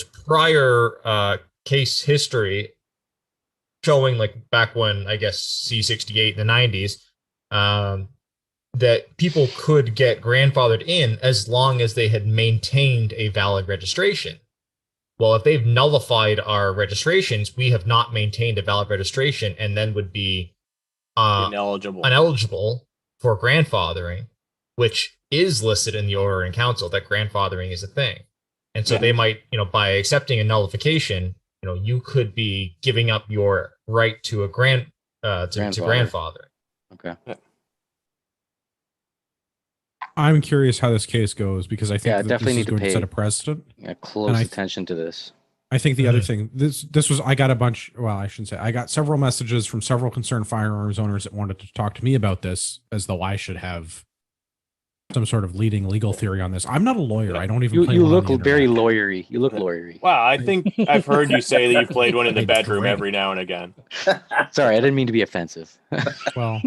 prior case history showing, like back when I guess C68 in the 90s, that people could get grandfathered in as long as they had maintained a valid registration. Well, if they've nullified our registrations, we have not maintained a valid registration and then would be ineligible for grandfathering, which is listed in the order in council that grandfathering is a thing. And so they might, by accepting a nullification, you could be giving up your right to a grandfather. Okay. Yeah. I'm curious how this case goes because I think that definitely this is need going to to set a precedent. Close attention to this. I think the other thing, this was, I got a bunch, well, I shouldn't say, I got several messages from several concerned firearms owners that wanted to talk to me about this as though I should have some sort of leading legal theory on this. I'm not a lawyer. I don't even play You one look on the very internet. lawyery. You look lawyery. Wow, I think I've heard you say that you played one in the bedroom every now and again. Sorry, I didn't mean to be offensive. Well,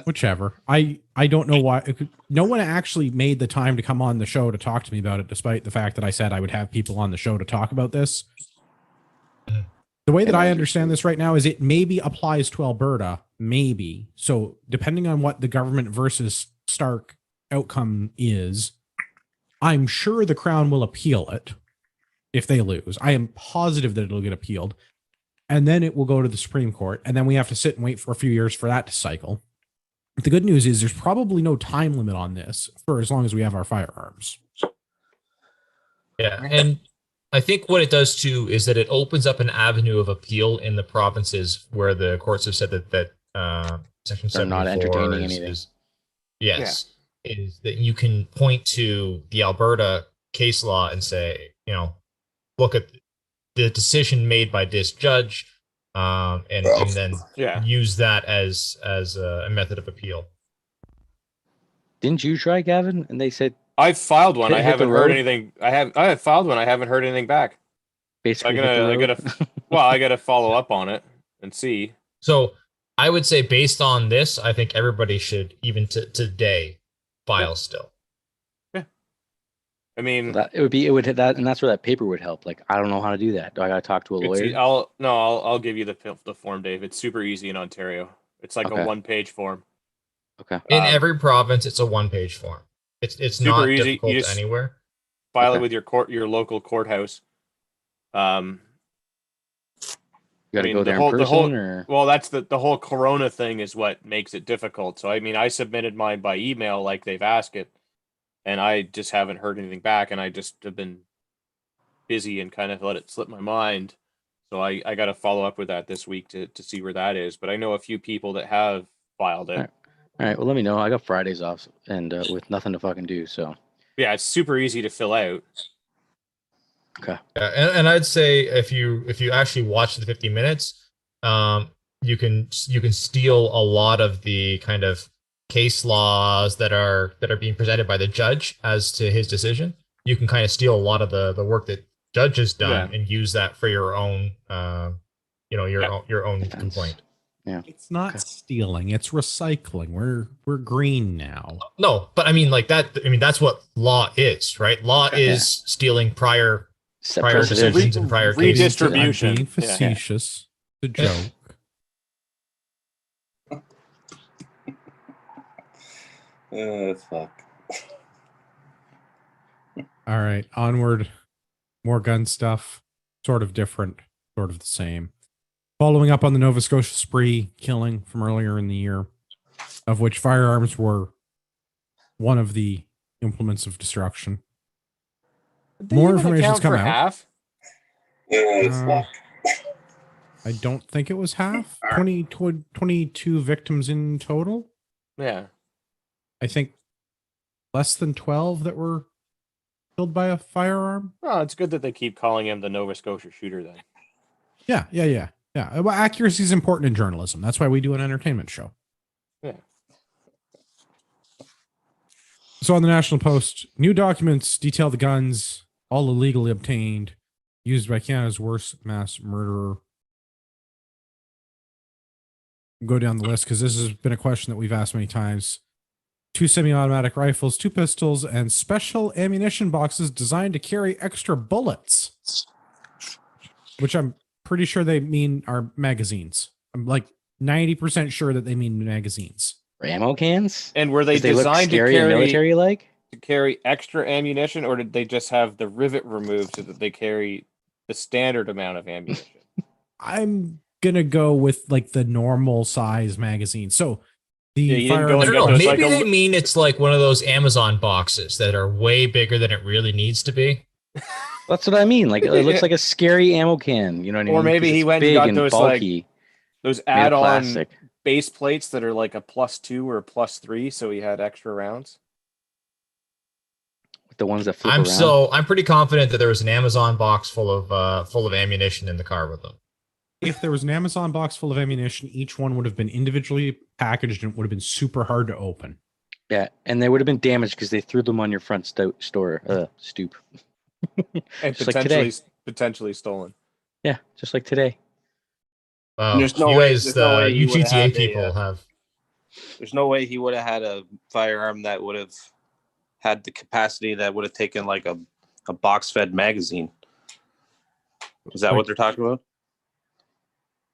whichever. I don't know why. No one actually made the time to come on the show to talk to me about it, despite the fact that I said I would have people on the show to talk about this. The way that I understand this right now is it maybe applies to Alberta, maybe. So depending on what the government versus Stark outcome is, I'm sure the Crown will appeal it if they lose. I am positive that it'll get appealed. And then it will go to the Supreme Court. And then we have to sit and wait for a few years for that to cycle. The good news is there's probably no time limit on this for as long as we have our firearms. Yeah, and I think what it does too is that it opens up an avenue of appeal in the provinces where the courts have said that Section 74 not entertaining anything. Is that you can point to the Alberta case law and say, look at the decision made by this judge. And then use that as a method of appeal. Didn't you try, Gavin? And they said I've filed one. I haven't heard anything. I have filed one. I haven't heard anything back. Basically, I gotta follow up on it and see. So I would say based on this, I think everybody should, even today, file still. I mean, That it would hit that, and that's where that paper would help. Like, I don't know how to do that. Do I got to talk to a lawyer? I'll give you the form, Dave. It's super easy in Ontario. It's like Okay. a 1-page form. Okay. In every province, it's a 1-page form. It's super not easy. difficult You just anywhere. File Okay. it with your local courthouse. You got to I mean, go there in person, or well, that's the whole Corona thing is what makes it difficult. So I mean, I submitted mine by email like they've asked it, and I just haven't heard anything back, and I just have been busy and kind of let it slip my mind. So I got to follow up with that this week to see where that is. But I know a few people that have filed it. All right. Well, let me know. I got Fridays off, and with nothing to fucking do. So Yeah, it's super easy to fill out. okay. Yeah, and I'd say if you actually watch the 50 minutes, you can steal a lot of the kind of case laws that are being presented by the judge as to his decision. You can kind of steal a lot of the work that judge has done and use that for your own your own Defense. complaint. Yeah. It's not stealing, it's recycling. We're green now. No, but I mean like that. I mean that's what law is, right? Law is stealing prior Precedent. decisions and prior cases. Redistribution. I'm being facetious. The joke. Fuck. All right, onward. More gun stuff. Sort of different, sort of the same. Following up on the Nova Scotia spree killing from earlier in the year, of which firearms were one of the implements of destruction. More information's come out. Half? I don't think it was half. 22 victims in total. Yeah. I think less than 12 that were killed by a firearm. Well, it's good that they keep calling him the Nova Scotia shooter then. Yeah. Well, accuracy is important in journalism. That's why we do an entertainment show. Yeah. So on the National Post, new documents detail the guns, all illegally obtained, used by Canada's worst mass murderer. Go down the list because this has been a question that we've asked many times. 2 semi-automatic rifles, 2 pistols, and special ammunition boxes designed to carry extra bullets, which I'm pretty sure they mean are magazines. I'm like 90% sure that they mean magazines. Ammo cans? And were they They look designed to scary and carry military-like? extra ammunition, or did they just have the rivet removed so that they carry the standard amount of ammunition? I'm gonna go with like the normal size magazine. So the you didn't go I and don't know. those, Maybe like, they mean it's like one of those Amazon boxes that are way bigger than it really needs to be. That's what I mean. Like, it looks like a scary ammo can. You know what I mean? Or maybe 'Cause he it's went and big got those, like, bulky, those made of add-on plastic. base plates that are like a +2 or a +3, so he had extra rounds. The ones that flip around. I'm pretty confident that there was an Amazon box full of ammunition in the car with them. if there was an Amazon box full of ammunition, each one would have been individually packaged and it would have been super hard to open. Yeah, and they would have been damaged because they threw them on your front stoop. And Just like today. potentially stolen. Yeah, just like today. Wow. There's no you way- guys, there's no way you you would've GTA had people have. There's no way he would have had a firearm that would have had the capacity that would have taken like a box-fed magazine. Is that what they're talking about?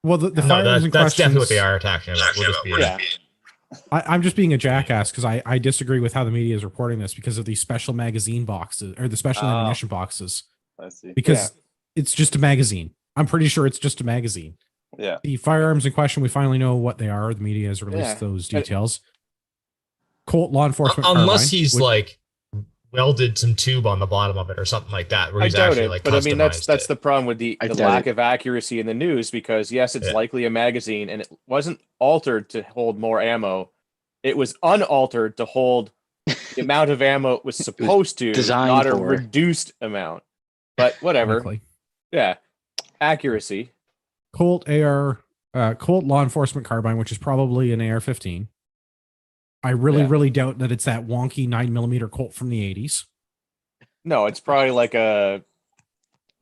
Well, the No, firearms in that's definitely what questions- they are attacking about. We'll just be Yeah. I'm just being a jackass because I disagree with how the media is reporting this because of the special magazine boxes or the special ammunition boxes. I see. Because it's just a magazine. I'm pretty sure it's just a magazine. Yeah. The firearms in question, we finally know what they are. The media has released those details. Colt law enforcement. Unless carbine, he's which- like welded some tube on the bottom of it or something like that, where I he's doubt actually it, like but I mean that's customized it. the problem with the I doubt lack it. of accuracy in the news, because yes, it's Yeah. likely a magazine and it wasn't altered to hold more ammo. It was unaltered to hold the amount of ammo it was supposed to, designed not a for. reduced amount. But whatever. Likely. Yeah. Accuracy. Colt law enforcement carbine, which is probably an AR-15. I really doubt that it's that wonky 9mm Colt from the 80s. No, it's probably like a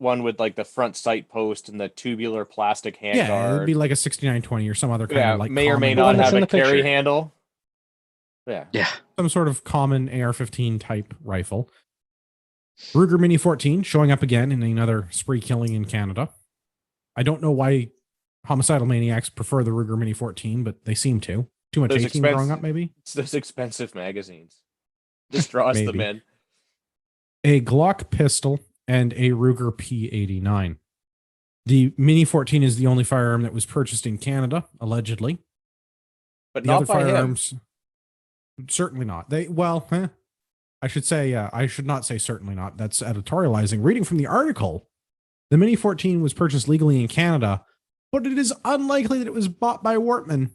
one with like the front sight post and the tubular plastic handguard. Yeah, it'd be like a 6920 or some other kind of like may or may common- not one that's have in a the carry picture. handle. Yeah. Yeah. some sort of common AR-15 type rifle. Ruger Mini 14 showing up again in another spree killing in Canada. I don't know why homicidal maniacs prefer the Ruger Mini 14, but they seem to. Too much Those 18 growing up, maybe? It's those expensive magazines. This draws them Maybe. in. A Glock pistol and a Ruger P89. The Mini 14 is the only firearm that was purchased in Canada, allegedly. But The not other by him. firearms, certainly not. I should say, I should not say certainly not. That's editorializing. Reading from the article, the Mini 14 was purchased legally in Canada, but it is unlikely that it was bought by Wortman,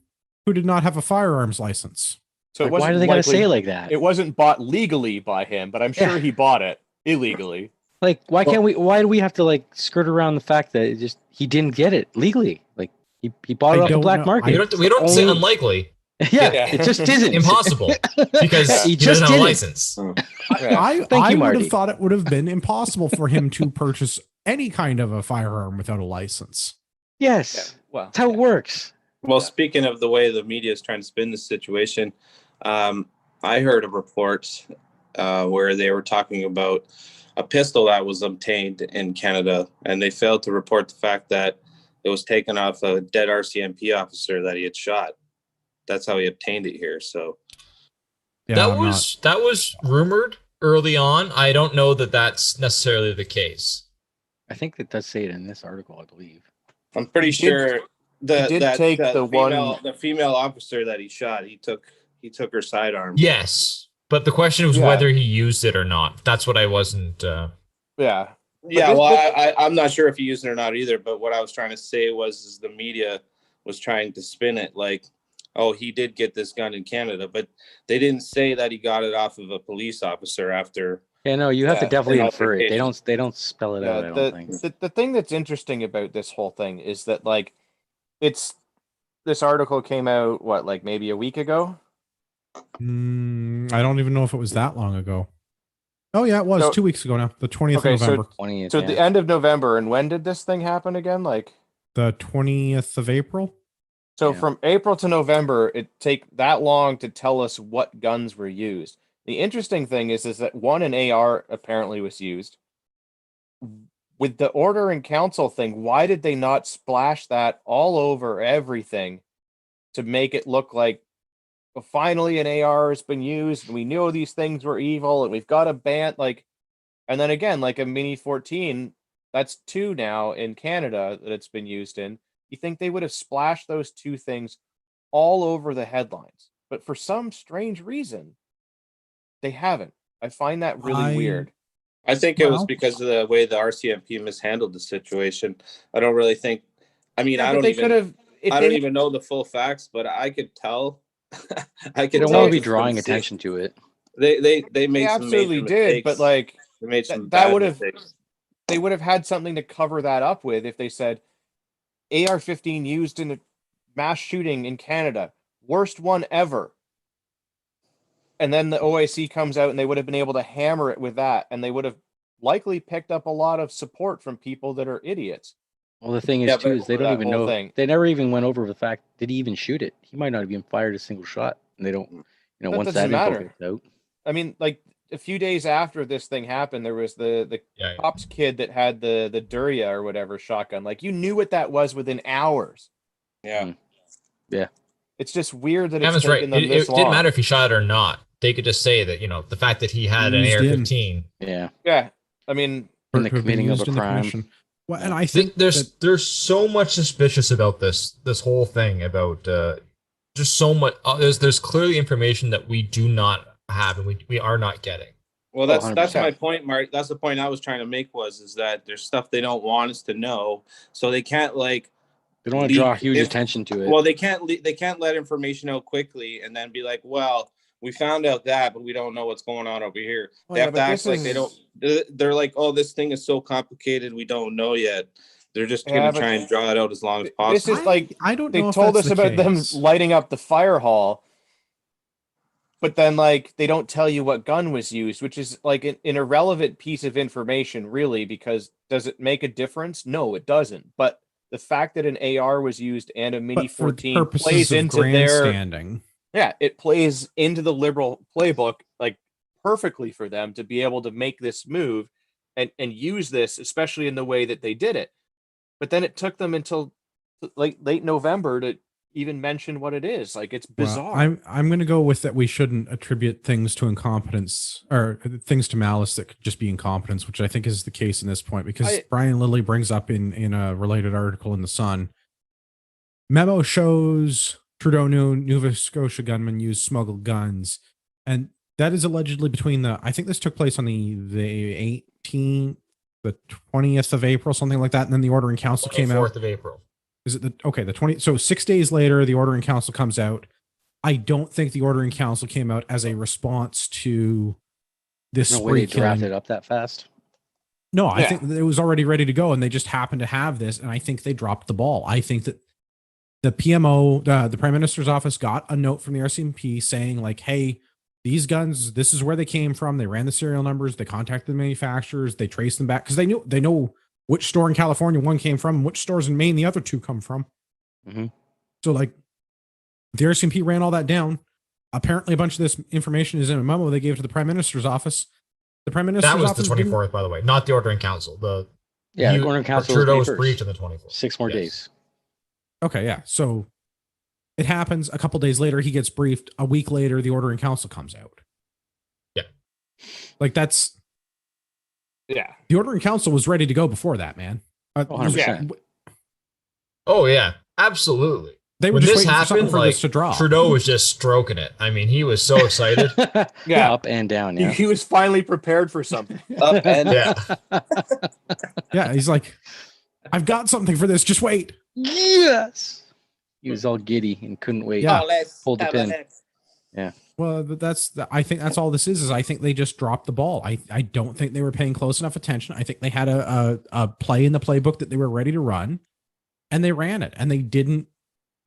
who did not have a firearms license. So Like, why do they got to say it like that? It wasn't bought legally by him, but I'm sure he bought it illegally. Like, why can't we? Why do we have to like skirt around the fact that it just he didn't get it legally? Like he bought it I off the don't black know. market. We don't say Only- unlikely. Yeah, Yeah. it just isn't Impossible. Because He he just doesn't have a didn't. license. I Thank you, would Marty. have thought it would have been impossible for him to purchase any kind of a firearm without a license. Yes, Well, that's how it works. Well, speaking of the way the media is trying to spin this situation, I heard a report where they were talking about a pistol that was obtained in Canada, and they failed to report the fact that it was taken off a dead RCMP officer that he had shot. That's how he obtained it here. So Yeah, that I'm was rumored early on. I don't know that that's necessarily the case. I think it does say it in this article, I believe. I'm pretty He did- sure the he did take the female officer that he shot. He took her sidearm. Yes, but the question was Yeah. whether he used it or not. That's what I wasn't. yeah. Yeah, this- well, I'm not sure if he used it or not either. But what I was trying to say is the media was trying to spin it like, oh, he did get this gun in Canada, but they didn't say that he got it off of a police officer after. Yeah, no, you have to Yeah, definitely in infer it. altercation. They don't spell it out. I don't think. The thing that's interesting about this whole thing is that like this article came out like maybe a week ago. I don't even know if it was that long ago. Oh yeah, it was So- 2 weeks ago now. The 20th Okay, of so- November. 20th, So yeah. the end of November, and when did this thing happen again? Like The 20th of April. so Yeah. from April to November, it take that long to tell us what guns were used. The interesting thing is that an AR apparently was used. With the order in council thing, why did they not splash that all over everything to make it look like well, finally an AR has been used and we knew these things were evil and we've got a ban and then again like a Mini 14, that's 2 now in Canada that it's been used in. You think they would have splashed those 2 things all over the headlines, but for some strange reason they haven't. I find that really weird. I think it was Well- because of the way the RCMP mishandled the situation. I don't really think. I mean, Yeah, I but don't they even. could have I don't even know the full facts, but I could tell. I They could don't tell want to be just from drawing seeing- attention to it. They they made some absolutely major did, mistakes. but like they made some that bad would have mistakes. they would have had something to cover that up with if they said AR-15 used in a mass shooting in Canada, worst one ever. And then the OIC comes out and they would have been able to hammer it with that, and they would have likely picked up a lot of support from people that are idiots. Well, the thing is, Yeah, too, but is they for don't that even whole know. thing. They never even went over the fact did he even shoot it? He might not have even fired a single shot, and they don't. That Once doesn't that info matter. gets out, I mean, like a few days after this thing happened, there was the Yeah. cops kid that had the Duria or whatever shotgun. Like you knew what that was within hours. Yeah. It's just weird that it's Kevin's taken right. them this It long. didn't matter if he shot it or not. They could just say that, the fact that he had an Used in. AR-15. yeah, Yeah, I mean, in the To have been committing of used a in the crime. commission. Well, and I think There's so much suspicious about this whole thing about just so much. There's clearly information that we do not have and we are not getting. Well, that's 100%. my point, Mark. That's the point I was trying to make is that there's stuff they don't want us to know, so they can't like. They don't want to draw leak huge inf- attention to it. Well, they can't let information out quickly and then be like, well, we found out that, but we don't know what's going on over here. Well, They yeah, have but to this act like they is- don't. They're like, oh, this thing is so complicated, we don't know yet. They're just Yeah, gonna but try and draw it out as long as this possible. is like I don't they know if told that's us the about them case. lighting up the fire hall. but then like they don't tell you what gun was used, which is like an irrelevant piece of information, really, because does it make a difference? No, it doesn't. But the fact that an AR was used and a Mini But for the 14 purposes plays of into their grandstanding, it plays into the Liberal playbook like perfectly for them to be able to make this move and use this, especially in the way that they did it. But then it took them until like late November to even mention what it is. Like it's bizarre. well, I'm going to go with that. We shouldn't attribute things to incompetence or things to malice that could just be incompetence, which I think is the case in this point, because Brian Lilly brings up in a related article in the Sun. Memo shows Trudeau knew Nova Scotia gunmen used smuggled guns, and that is allegedly between the. I think this took place on the 18th, the 20th of April, something like that, and then the Order in Council came out. 24th of April. Is it the 20? So 6 days later, the Order in Council comes out. I don't think the Order in Council came out as a response to this No spree way they killing. drafted up that fast. No, I think it was already ready to go, and they just happened to have this, and I think they dropped the ball. I think that the PMO, the Prime Minister's office, got a note from the RCMP saying, like, hey, these guns, this is where they came from. They ran the serial numbers. They contacted the manufacturers. They traced them back because they know which store in California one came from, which stores in Maine the other two come from. Mm-hmm. So, like, the RCMP ran all that down. Apparently, a bunch of this information is in a memo they gave to the Prime Minister's office. The Prime Minister's That was office the 24th, by the way, not the Order in Council. The Order in Council Trudeau was was May 1st. breached on the 24th. 6 more days. Okay, yeah. So it happens. A couple days later, he gets briefed. A week later, the Order in Council comes out. Yeah. Like that's. Yeah. The Order in Council was ready to go before that, man. 100%. Oh, yeah. Absolutely. They were When just this waiting for something happened, for like, this to drop. Trudeau was just stroking it. I mean, he was so excited. Yeah. Up and down. He, Yeah. he was finally prepared for something. Up and Yeah. Yeah, he's like, I've got something for this. Just wait. Yes. He was all giddy and couldn't wait. Yeah. Hold the pin. Well, I think that's all this is I think they just dropped the ball. I don't think they were paying close enough attention. I think they had a play in the playbook that they were ready to run, and they ran it, and they didn't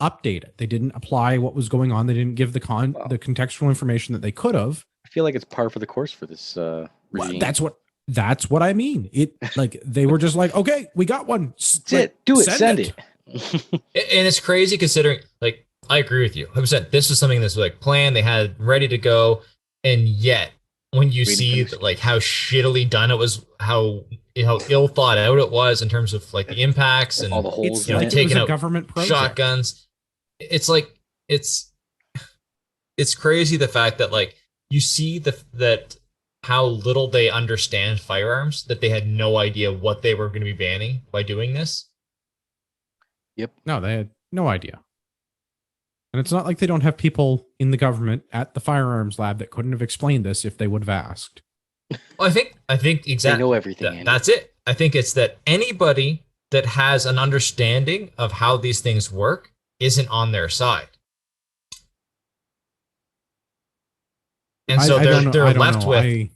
update it. They didn't apply what was going on. They didn't give the contextual information that they could have. I feel like it's par for the course for this regime. Well, that's what I mean. It like they were just like, okay, we got one. That's it. Do it. Send it. And it's crazy considering, like, I agree with you. 100%. This was something that's like planned. They had ready to go, and yet when you see like how shittily done it was, how ill thought out it was in terms of like the impacts and all the holes. It's like taking it was a out government project. shotguns. It's like it's crazy the fact that like you see that how little they understand firearms, that they had no idea what they were going to be banning by doing this. Yep. No, they had no idea. And it's not like they don't have people in the government at the firearms lab that couldn't have explained this if they would have asked. Well, I think exactly. They know everything. Andy. That's it. I think it's that anybody that has an understanding of how these things work isn't on their side. And so they're left with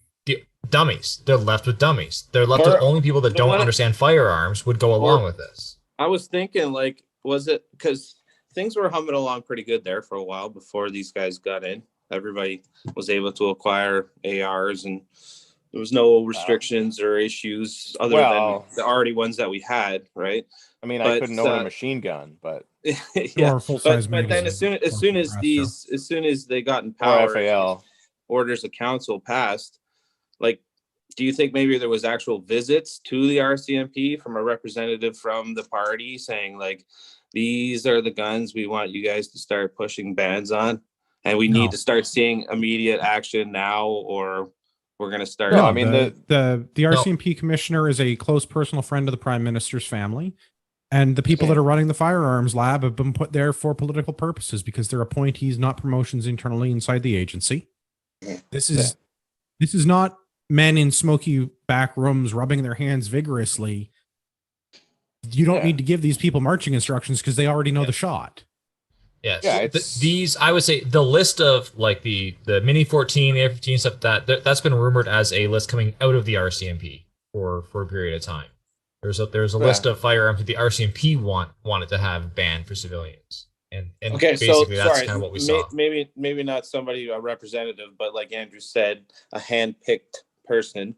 dummies. They're left with dummies. They're left with only people that don't understand firearms would go along with this. I was thinking, like, was it because things were humming along pretty good there for a while before these guys got in? Everybody was able to acquire ARs, and there was no restrictions or issues other than the already ones that we had, right? I mean, I couldn't own a machine gun, but yeah, or full-size but then as soon as they got in power, FAL orders of council passed, like, do you think maybe there was actual visits to the RCMP from a representative from the party saying, like, these are the guns we want you guys to start pushing bans on, and we need to start seeing immediate action now, or we're going to start? No, I mean, the RCMP commissioner is a close personal friend of the Prime Minister's family, and the people that are running the firearms lab have been put there for political purposes because they're appointees, not promotions internally inside the agency. This is not men in smoky back rooms rubbing their hands vigorously. You don't need to give these people marching instructions because they already know the shot. Yes. Yeah, these, I would say, the list of like the Mini 14, the Air-15 stuff, that's been rumored as a list coming out of the RCMP for a period of time. There's a list of firearms that the RCMP wanted to have banned for civilians. And Okay, so basically that's sorry, kind of what we saw. maybe not somebody, a representative, but like Andrew said, a hand-picked person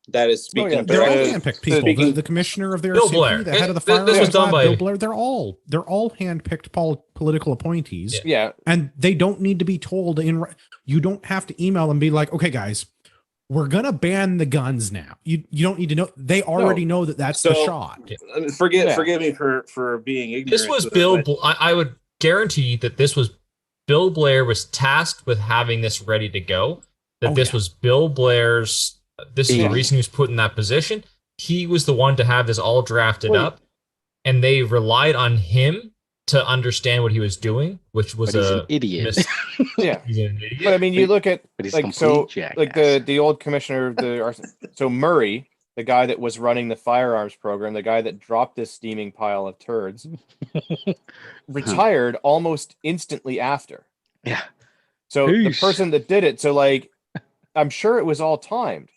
that is speaking They're all directly. handpicked people. The commissioner of the Bill RCMP, Blair. the head of the This was firearms done lab, by Bill Blair. They're all handpicked political appointees. Yeah. And they don't need to be told you don't have to email them and be like, okay, guys, we're gonna ban the guns now. You don't need to know. They already know that that's the shot. Forgive me for being ignorant. This was Bill. I would guarantee that this was Bill Blair was tasked with having this ready to go. This was Bill Blair's. This is the reason he was put in that position. He was the one to have this all drafted up, and they relied on him to understand what he was doing, which was an idiot. Yeah, he's an idiot. but I mean, you look at like the old commissioner of the Murray, the guy that was running the firearms program, the guy that dropped this steaming pile of turds, retired almost instantly after. Yeah. So the person that did it, so like, I'm sure it was all timed,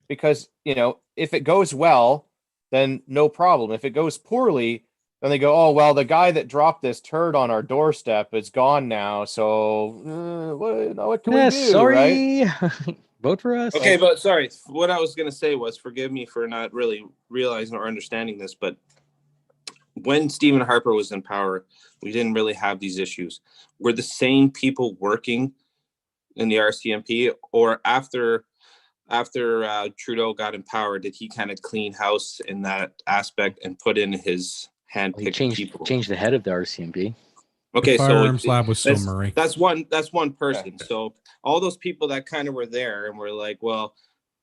because if it goes well, then no problem. If it goes poorly, then they go, oh, well, the guy that dropped this turd on our doorstep is gone now. So what can we do? Sorry. Right? Vote for us. Okay, but sorry. What I was going to say was, forgive me for not really realizing or understanding this, but when Stephen Harper was in power, we didn't really have these issues. Were the same people working in the RCMP, or after Trudeau got in power, did he kind of clean house in that aspect and put in his handpicked people? Changed the head of the RCMP. The Okay, firearms lab was still Murray. That's one person. Yeah. So all those people that kind of were there and were like, well,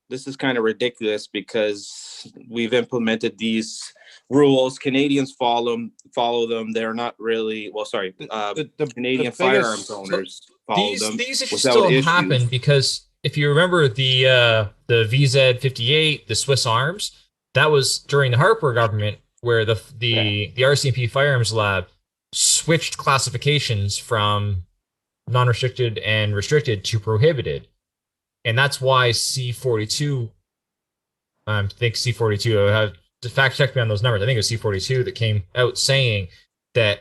this is kind of ridiculous because we've implemented these rules. Canadians follow them. They're not really the Canadian firearms owners follow them. These issues still happen because if you remember the VZ58, the Swiss Arms, that was during the Harper government where the RCMP firearms lab switched classifications from non-restricted and restricted to prohibited. And that's why C42, I think C42, I have to fact check me on those numbers. I think it was C42 that came out saying that,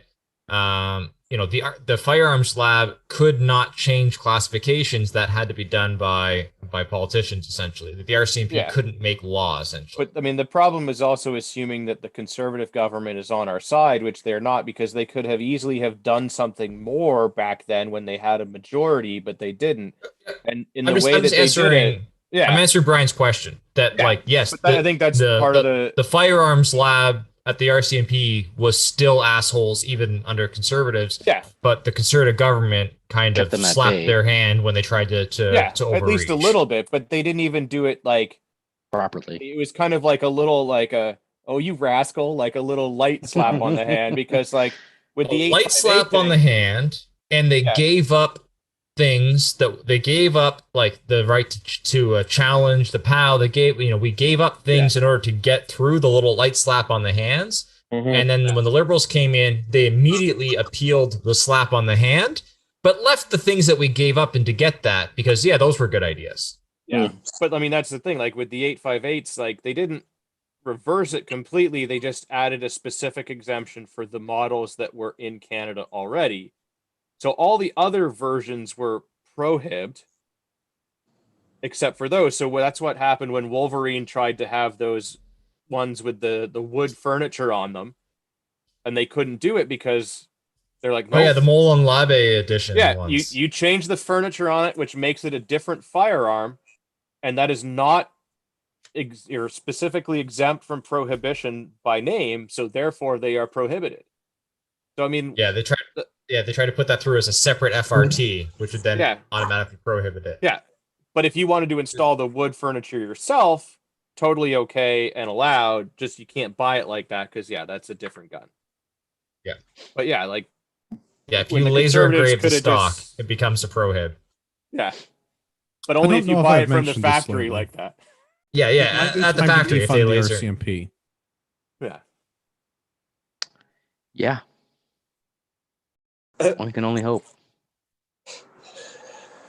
the firearms lab could not change classifications that had to be done by politicians, essentially. The RCMP couldn't make law, essentially. But, I mean, the problem is also assuming that the conservative government is on our side, which they're not, because they could have easily have done something more back then when they had a majority, but they didn't. And in the way that they did it, I'm answering Brian's question. Yes, I think that's part of the firearms lab at the RCMP was still assholes even under conservatives. Yeah. But the conservative government kind of slapped their hand when they tried to overreach. At least a little bit, but they didn't even do it like properly. It was kind of like a little oh, you rascal, like a little light slap on the hand, because like with the light slap on the hand, and they gave up things that they gave up, like the right to challenge the POW. They gave, we gave up things in order to get through the little light slap on the hands. Mm-hmm. And then when the Liberals came in, they immediately appealed the slap on the hand, but left the things that we gave up in to get that, because those were good ideas. Yeah. But I mean, that's the thing, like with the 858s, like they didn't reverse it completely. They just added a specific exemption for the models that were in Canada already. So all the other versions were prohibited, except for those. So that's what happened when Wolverine tried to have those ones with the wood furniture on them, and they couldn't do it because they're like, nope. Oh yeah, the Molon Labe edition. Yeah, ones. You change the furniture on it, which makes it a different firearm, and that is not you're specifically exempt from prohibition by name. So therefore, they are prohibited. So I mean, they try to put that through as a separate FRT, which would then automatically prohibit it. Yeah. But if you wanted to install the wood furniture yourself, totally okay and allowed. Just you can't buy it like that because, that's a different gun. Yeah. But if you laser engrave the stock, it becomes a prohib. Yeah. But only if you buy it from the factory like that. Yeah, at the factory if they laser. RCMP. Yeah. Yeah. One can only hope.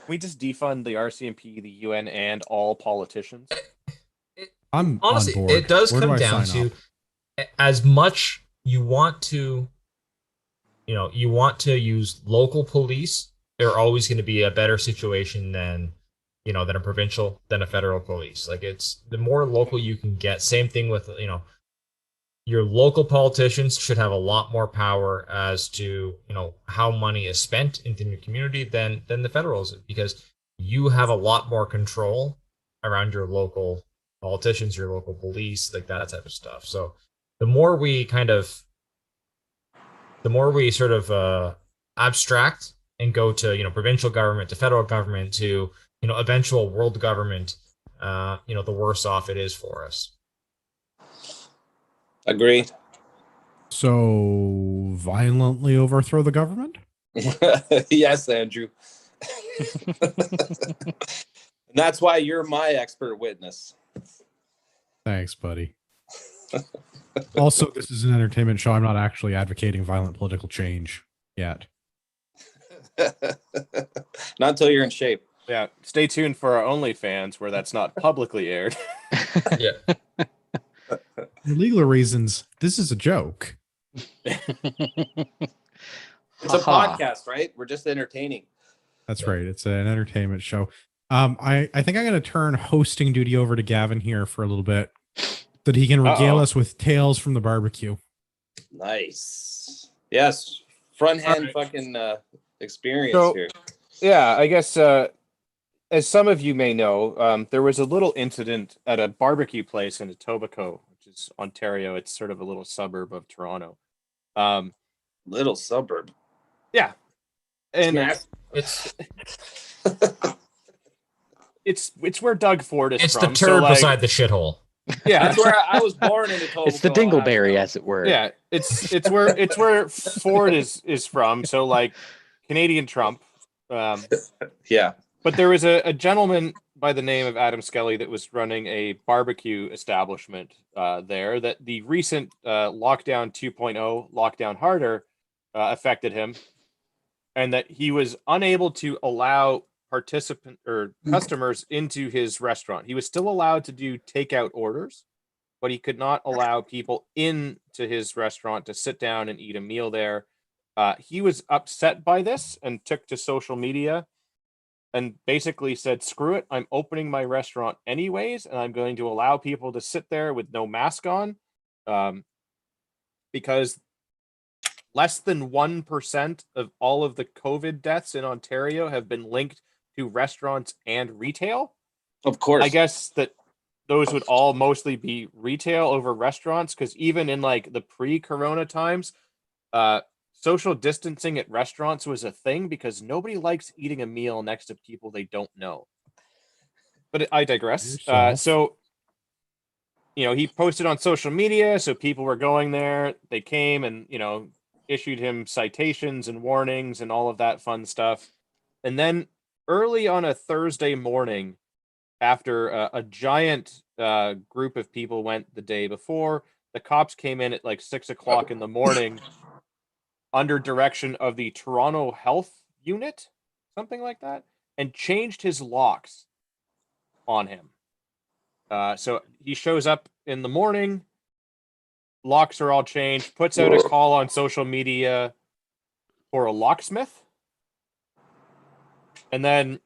We just defund the RCMP, the UN, and all politicians. I'm honestly, on board. It does come down to as much you want to, you want to use local police. They're always going to be a better situation than than a provincial, than a federal police. Like, it's the more local you can get. Same thing with your local politicians should have a lot more power as to how money is spent in your community than the federals, because you have a lot more control around your local politicians, your local police, like that type of stuff. So the more we sort of abstract and go to provincial government, to federal government, to eventual world government, the worse off it is for us. Agreed. So violently overthrow the government? Yes, Andrew. And that's why you're my expert witness. Thanks, buddy. Also, this is an entertainment show. I'm not actually advocating violent political change yet. Not until you're in shape. Yeah, stay tuned for our OnlyFans where that's not publicly aired. Yeah. For legal reasons, this is a joke. It's a podcast, right? We're just entertaining. That's right. It's an entertainment show. I think I'm going to turn hosting duty over to Gavin here for a little bit, so that he can regale us with tales from the barbecue. Nice. Yes. Front hand fucking experience So- here. Yeah, I guess as some of you may know, there was a little incident at a barbecue place in Etobicoke, which is Ontario. It's sort of a little suburb of Toronto. Little suburb. Yeah, and It's it's where Doug Ford is it's from. the turd beside the shithole. Yeah, That's where I was born in Etobicoke. It's the dingleberry, as it were. yeah, it's where Ford is from. So like Canadian Trump. Yeah. But there was a gentleman by the name of Adam Skelly that was running a barbecue establishment there, that the recent lockdown 2.0, lockdown harder, affected him, and that he was unable to allow participant or customers into his restaurant. He was still allowed to do takeout orders, but he could not allow people into his restaurant to sit down and eat a meal there. He was upset by this and took to social media and basically said, screw it, I'm opening my restaurant anyways, and I'm going to allow people to sit there with no mask on, because less than 1% of all of the COVID deaths in Ontario have been linked to restaurants and retail. Of course. I guess that those would all mostly be retail over restaurants, because even in like the pre-corona times, social distancing at restaurants was a thing because nobody likes eating a meal next to people they don't know. But I digress. So, he posted on social media, so people were going there. They came and, issued him citations and warnings and all of that fun stuff. And then early on a Thursday morning, after a giant group of people went the day before, the cops came in at like 6 o'clock in the morning under direction of the Toronto Health Unit, something like that, and changed his locks on him. So he shows up in the morning, locks are all changed, puts out a call on social media for a locksmith. And then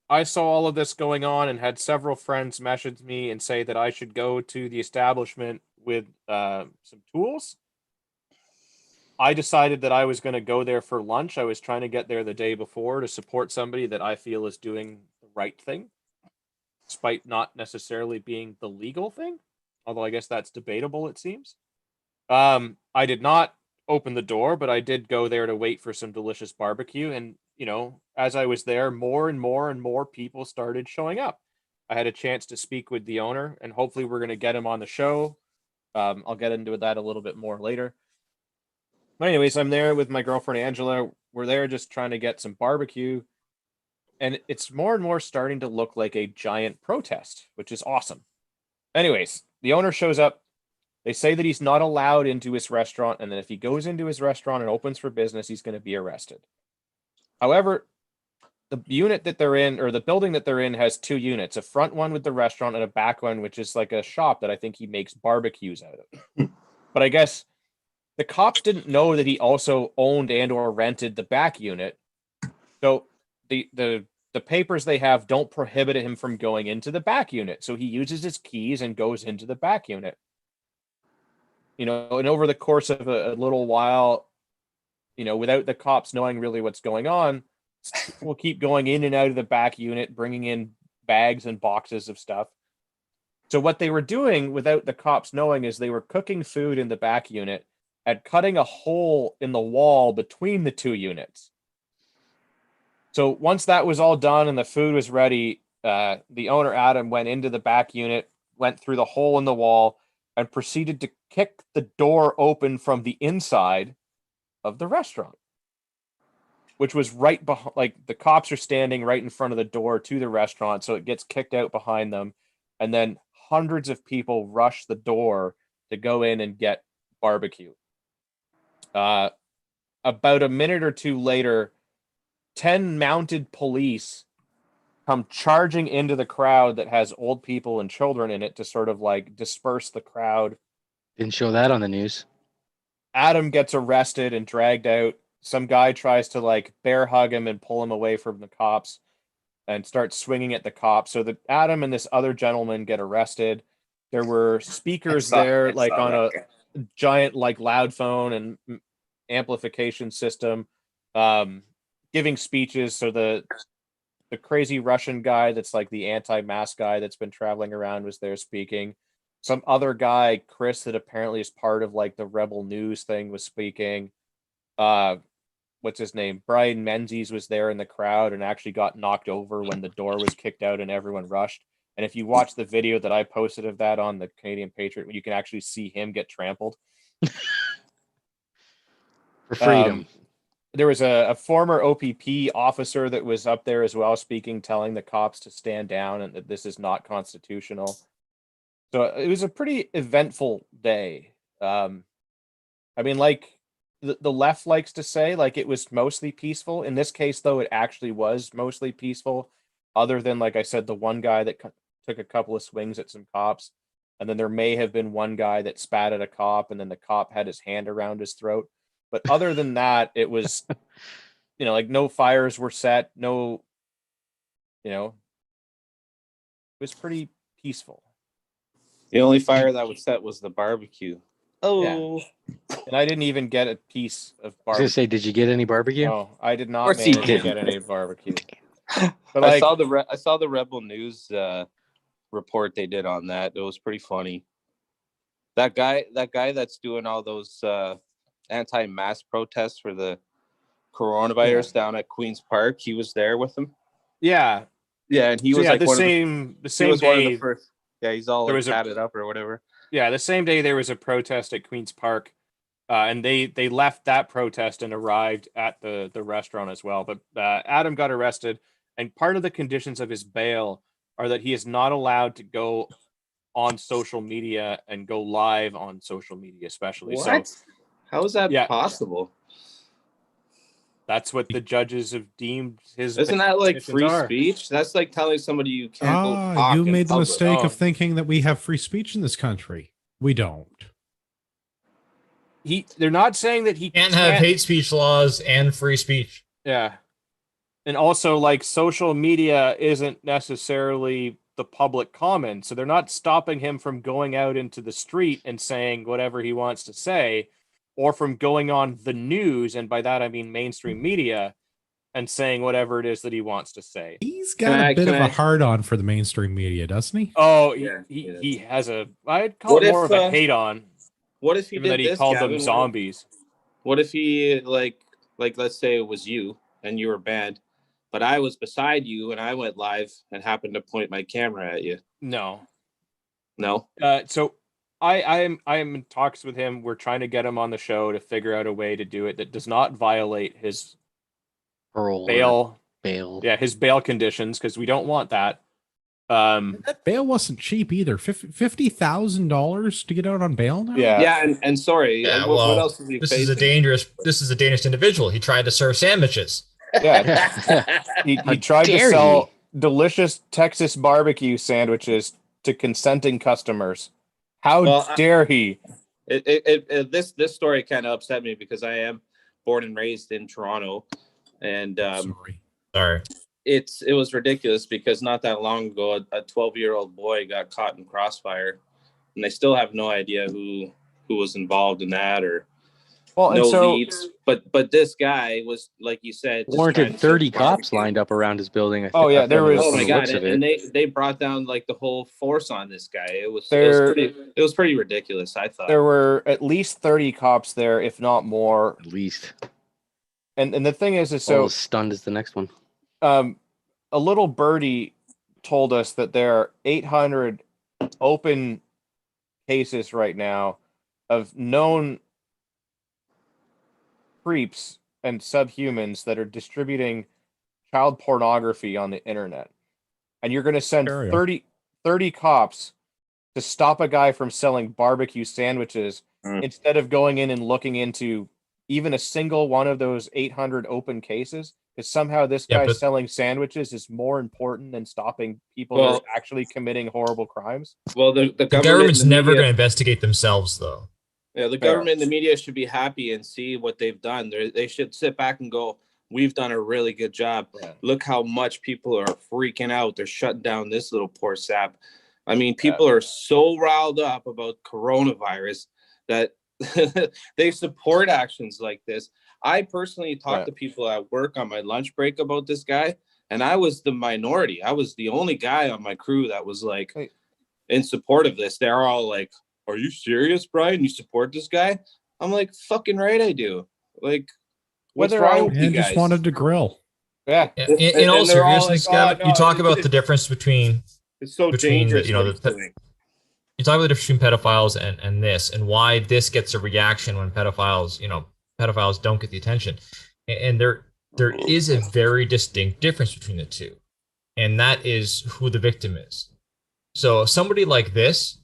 I saw all of this going on and had several friends message me and say that I should go to the establishment with some tools. I decided that I was going to go there for lunch. I was trying to get there the day before to support somebody that I feel is doing the right thing, despite not necessarily being the legal thing. Although I guess that's debatable, it seems. I did not open the door, but I did go there to wait for some delicious barbecue. And, as I was there, more and more and more people started showing up. I had a chance to speak with the owner, and hopefully we're going to get him on the show. I'll get into that a little bit more later. But anyways, I'm there with my girlfriend, Angela. We're there just trying to get some barbecue. And it's more and more starting to look like a giant protest, which is awesome. Anyways, the owner shows up. They say that he's not allowed into his restaurant, and that if he goes into his restaurant and opens for business, he's going to be arrested. However, the unit that they're in, or the building that they're in, has two units, a front one with the restaurant and a back one, which is like a shop that I think he makes barbecues out of. But I guess the cops didn't know that he also owned and or rented the back unit. So the papers they have don't prohibit him from going into the back unit. So he uses his keys and goes into the back unit. And over the course of a little while, without the cops knowing really what's going on, we'll keep going in and out of the back unit, bringing in bags and boxes of stuff. So what they were doing without the cops knowing is they were cooking food in the back unit and cutting a hole in the wall between the two units. So once that was all done and the food was ready, the owner, Adam, went into the back unit, went through the hole in the wall, and proceeded to kick the door open from the inside of the restaurant, which was right behind, like the cops are standing right in front of the door to the restaurant. So it gets kicked out behind them. And then hundreds of people rush the door to go in and get barbecue. About a minute or two later, 10 mounted police come charging into the crowd that has old people and children in it to sort of like disperse the crowd. Didn't show that on the news. Adam gets arrested and dragged out. Some guy tries to like bear hug him and pull him away from the cops and starts swinging at the cops. So that Adam and this other gentleman get arrested. There were speakers there, like on a giant like loud phone and amplification system, giving speeches. So the crazy Russian guy that's like the anti-mask guy that's been traveling around was there speaking. Some other guy, Chris, that apparently is part of like the Rebel News thing, was speaking. What's his name? Brian Menzies was there in the crowd and actually got knocked over when the door was kicked out and everyone rushed. And if you watch the video that I posted of that on the Canadian Patriot, you can actually see him get trampled. For freedom. There was a former OPP officer that was up there as well speaking, telling the cops to stand down and that this is not constitutional. So it was a pretty eventful day. I mean, like the left likes to say, like it was mostly peaceful. In this case, though, it actually was mostly peaceful, other than, like I said, the one guy that took a couple of swings at some cops. And then there may have been one guy that spat at a cop and then the cop had his hand around his throat. But other than that, it was, like no fires were set. No, it was pretty peaceful. The only fire that was set was the barbecue. Oh, yeah. And I didn't even get a piece of barbecue. I was gonna say, did you get any barbecue? No, I did not Of course he manage to didn't. get any barbecue. But I saw the Rebel News report they did on that. It was pretty funny. That guy that's doing all those anti-mask protests for the coronavirus down at Queen's Park, he was there with them. Yeah, and he was like the same day. Yeah, he's all like tatted up or whatever. Yeah, the same day there was a protest at Queen's Park, and they left that protest and arrived at the restaurant as well. But Adam got arrested, and part of the conditions of his bail are that he is not allowed to go on social media and go live on social media, especially. What? So, how is that possible? That's what the judges have deemed his. Isn't that like free speech? That's like telling somebody you can't go talk. You made the mistake Oh. of thinking that we have free speech in this country. We don't. They're not saying that he Can't have hate speech laws and free speech. Yeah. And also, like, social media isn't necessarily the public common. So they're not stopping him from going out into the street and saying whatever he wants to say, or from going on the news. And by that, I mean mainstream media, and saying whatever it is that he wants to say. He's got a bit of a hard-on for the mainstream media, doesn't he? Oh, he has a, I'd call it more of a hate-on. What if he did that he this, called Gavin? them zombies? What if he, like let's say it was you and you were banned, but I was beside you and I went live and happened to point my camera at you? No. So I am in talks with him. We're trying to get him on the show to figure out a way to do it that does not violate his bail. Yeah, his bail conditions, because we don't want that. That bail wasn't cheap either. $50,000 to get out on bail now. Yeah, and sorry. Yeah, what else is he this facing? is a dangerous individual. He tried to serve sandwiches. Yeah, he tried to sell delicious Texas barbecue sandwiches to consenting customers. How dare he? This story kind of upset me because I am born and raised in Toronto, and Sorry. it was ridiculous because not that long ago, a 12-year-old boy got caught in crossfire, and they still have no idea who was involved in that or leads. But this guy was, like you said, just warranted 30 cops lined up around his building. There was. Oh my god! And they brought down like the whole force on this guy. It was pretty ridiculous. I thought there were at least 30 cops there, if not more. At least. And the thing is so stunned as the next one. A little birdie told us that there are 800 open cases right now of known creeps and subhumans that are distributing child pornography on the internet. And you're going to send 30 cops to stop a guy from selling barbecue sandwiches instead of going in and looking into even a single one of those 800 open cases, because somehow this guy selling sandwiches is more important than stopping people that are actually committing horrible crimes. Well, the government's never going to investigate themselves, though. Yeah, the government and the media should be happy and see what they've done. They should sit back and go, we've done a really good job. Yeah. Look how much people are freaking out. They're shutting down this little poor sap. I mean, people are so riled up about coronavirus that they support actions like this. I personally talked to people at work on my lunch break about this guy, and I was the minority. I was the only guy on my crew that was like in support of this. They're all like, are you serious, Brian? You support this guy? I'm like, fucking right I do. Like, what's wrong with you guys? Just wanted to grill. Yeah. In all seriousness, Gavin, you talk about the difference between it's so dangerous. You talk about the difference between pedophiles and this, and why this gets a reaction when pedophiles don't get the attention. And there is a very distinct difference between the two, and that is who the victim is. So somebody like this,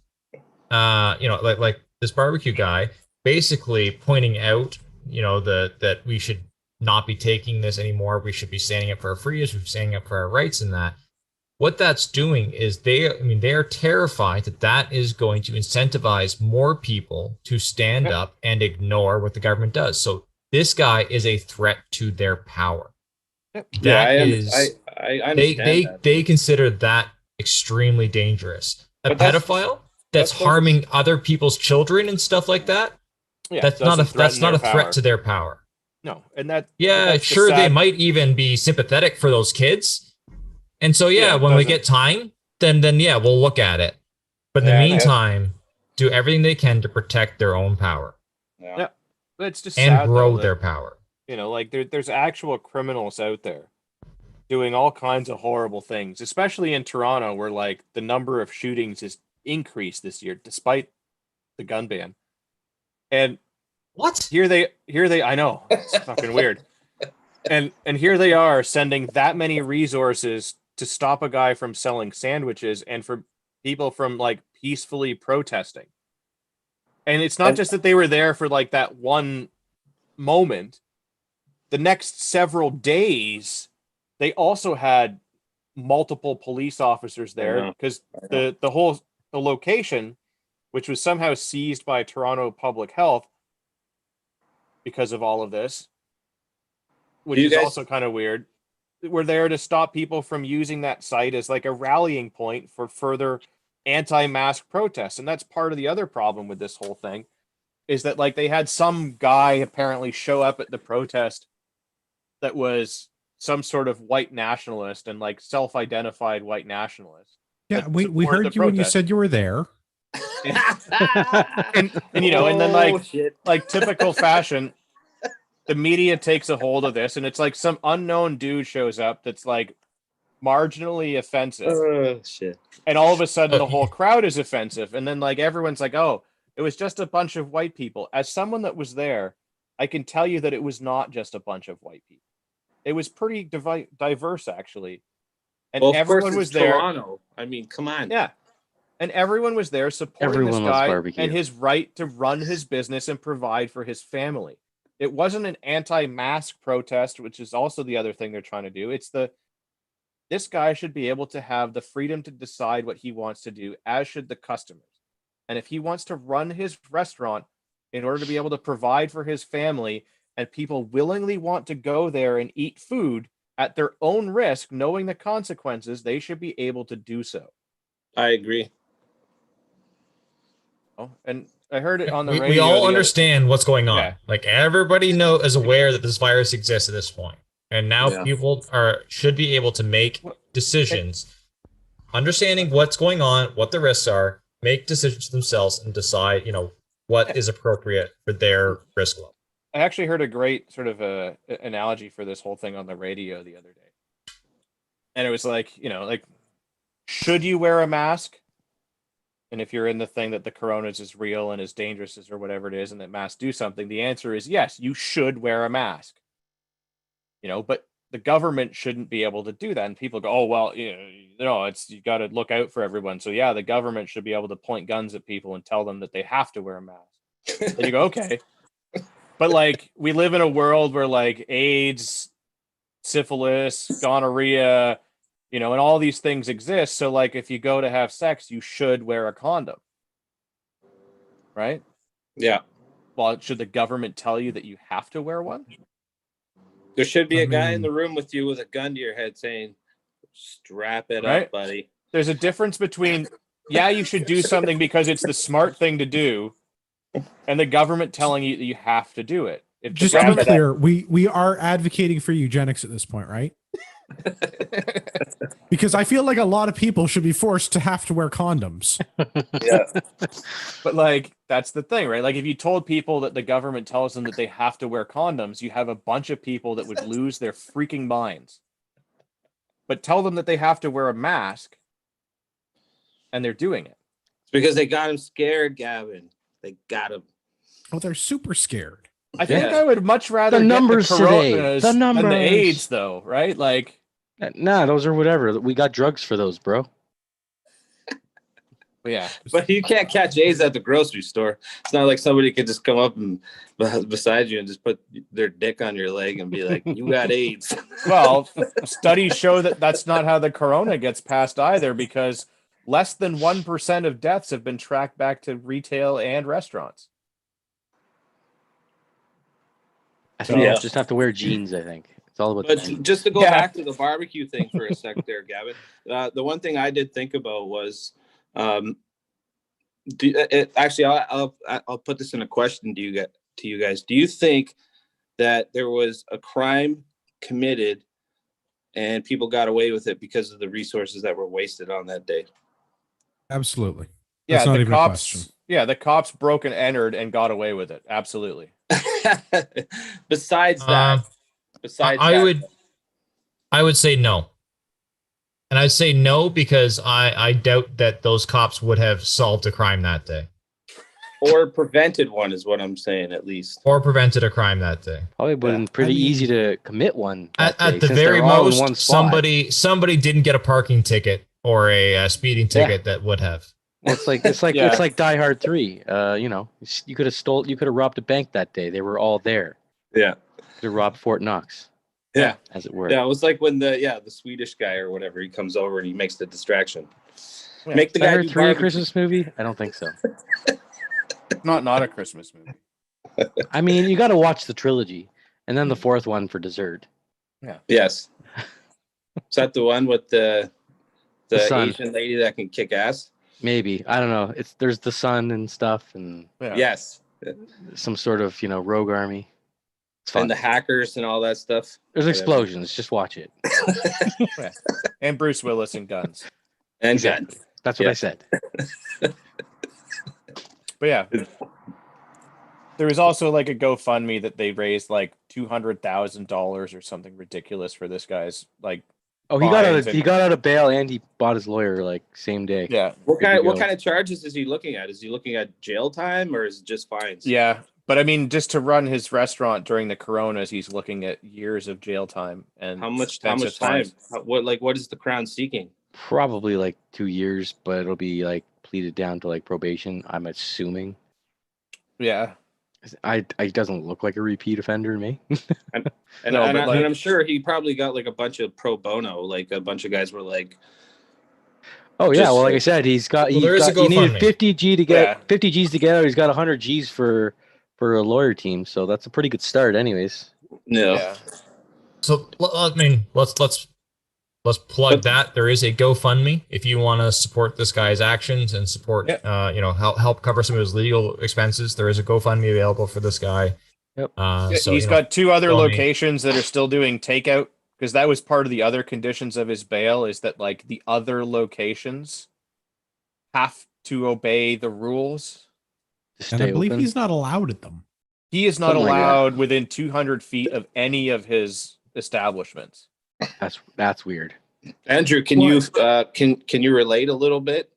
like this barbecue guy, basically pointing out, that we should not be taking this anymore. We should be standing up for our freedoms. We're standing up for our rights, and that. What that's doing is they are terrified that is going to incentivize more people to stand up and ignore what the government does. So this guy is a threat to their power. I understand that. They consider that extremely dangerous. A pedophile that's harming other people's children and stuff like that. Yeah, that's not a threat to their power. No, and that sure they might even be sympathetic for those kids. And so, when we get time, then we'll look at it. But in the meantime, do everything they can to protect their own power. Yeah, it's just and grow their power. There's actual criminals out there doing all kinds of horrible things, especially in Toronto, where like the number of shootings is increased this year, despite the gun ban. And here they I know, it's fucking weird. And here they are sending that many resources to stop a guy from selling sandwiches and for people from like peacefully protesting. And it's not just that they were there for like that one moment. The next several days, they also had multiple police officers there because the location, which was somehow seized by Toronto Public Health because of all of this, which is also kind of weird. We're there to stop people from using that site as like a rallying point for further anti-mask protests. And that's part of the other problem with this whole thing is that like they had some guy apparently show up at the protest that was some sort of white nationalist and like self-identified white nationalist. Yeah, we heard you when you said you were there. and then like typical fashion, the media takes a hold of this, and it's like some unknown dude shows up that's like marginally offensive. Oh, shit. And all of a sudden, the whole crowd is offensive. And then like everyone's like, oh, it was just a bunch of white people. As someone that was there, I can tell you that it was not just a bunch of white people. It was pretty diverse, actually. And everyone was there. Toronto. I mean, come on. Yeah. And everyone was there supporting this guy and his right to run his business and provide for his family. It wasn't an anti-mask protest, which is also the other thing they're trying to do. It's this guy should be able to have the freedom to decide what he wants to do, as should the customers. And if he wants to run his restaurant in order to be able to provide for his family, and people willingly want to go there and eat food at their own risk, knowing the consequences, they should be able to do so. I agree. Oh, and I heard it on the radio. We all understand what's going on. Yeah. Like everybody is aware that this virus exists at this point. And now people should be able to make decisions, understanding what's going on, what the risks are, make decisions themselves and decide, what is appropriate for their risk level. I actually heard a great sort of analogy for this whole thing on the radio the other day. And it was like, should you wear a mask? And if you're in the thing that the corona is real and as dangerous as or whatever it is, and that masks do something, the answer is yes, you should wear a mask. But the government shouldn't be able to do that. And people go, oh, well, it's, you got to look out for everyone. So yeah, the government should be able to point guns at people and tell them that they have to wear a mask. And you go, okay. But like, we live in a world where like AIDS, syphilis, gonorrhea, and all these things exist. So like, if you go to have sex, you should wear a condom. Right? Yeah. Well, should the government tell you that you have to wear one? There should be a guy in the room with you with a gun to your head saying, strap it up, buddy. There's a difference between, yeah, you should do something because it's the smart thing to do, and the government telling you that you have to do it. Just to be clear, we are advocating for eugenics at this point, right? Because I feel like a lot of people should be forced to have to wear condoms. Yeah. But like, that's the thing, right? Like, if you told people that the government tells them that they have to wear condoms, you have a bunch of people that would lose their freaking minds. But tell them that they have to wear a mask, and they're doing it. It's because they got him scared, Gavin. They got him. Oh, they're super scared. I think I would much rather the numbers get the coronas today. than the AIDS, though, right? Like, nah, those are whatever. We got drugs for those, bro. Yeah, but you can't catch AIDS at the grocery store. It's not like somebody could just come up and beside you and just put their dick on your leg and be like, "You got AIDS." Well, studies show that that's not how the corona gets passed either, because less than 1% of deaths have been tracked back to retail and restaurants. I think you just have to wear jeans. I think it's all about. But just to go back to the barbecue thing for a sec, there, Gavin. The one thing I did think about was, actually, I'll put this in a question to you guys. Do you think that there was a crime committed and people got away with it because of the resources that were wasted on that day? Absolutely. That's not even a question. Yeah, the cops broke and entered and got away with it. Absolutely. Besides that, I would say no. And I'd say no because I doubt that those cops would have solved a crime that day. Or prevented one is what I'm saying, at least. Or prevented a crime that day. Probably been pretty easy to commit one. At the very most, somebody didn't get a parking ticket or a speeding ticket that would have. Well, it's like Die Hard 3. You could have robbed a bank that day. They were all there. Yeah. To rob Fort Knox. Yeah. As it were. Yeah, it was like when the Swedish guy or whatever, he comes over and he makes the distraction. Yeah. Make the guy do 3 a Christmas movie? I don't think so. Not a Christmas movie. I mean, you got to watch the trilogy and then the 4th one for dessert. Yeah. Yes. Is that the one with the Asian lady that can kick ass? Maybe. I don't know. There's the sun and stuff, and yes, some sort of rogue army. It's fun. And the hackers and all that stuff. There's explosions. Just watch it. And Bruce Willis and guns. And guns. That's what I said. But yeah, there was also like a GoFundMe that they raised like $200,000 or something ridiculous for this guy's like. Oh, he got out of bail and he bought his lawyer like same day. Yeah. What kind of charges is he looking at? Is he looking at jail time or is it just fines? Yeah, but I mean, just to run his restaurant during the coronas, he's looking at years of jail time. And how much time? What is the Crown seeking? Probably like 2 years, but it'll be like pleaded down to like probation, I'm assuming. Yeah. He doesn't look like a repeat offender to me. and I'm sure he probably got like a bunch of pro bono, like a bunch of guys were like, Oh yeah, Just- well, like I said, he's got. Well, there is a He needed GoFundMe. 50 to get Yeah. 50 G's together. He's got 100 G's for a lawyer team, so that's a pretty good start, anyways. No. Yeah. So I mean, let's plug that. There is a GoFundMe if you want to support this guy's actions and support, help cover some of his legal expenses. There is a GoFundMe available for this guy. Yep. So He's got 2 other donate. locations that are still doing takeout, because that was part of the other conditions of his bail, is that like the other locations have to obey the rules. Just And I stay believe open. he's not allowed at them. He is not Something like that. allowed within 200 feet of any of his establishments. That's weird. Andrew, can you can you relate a little bit?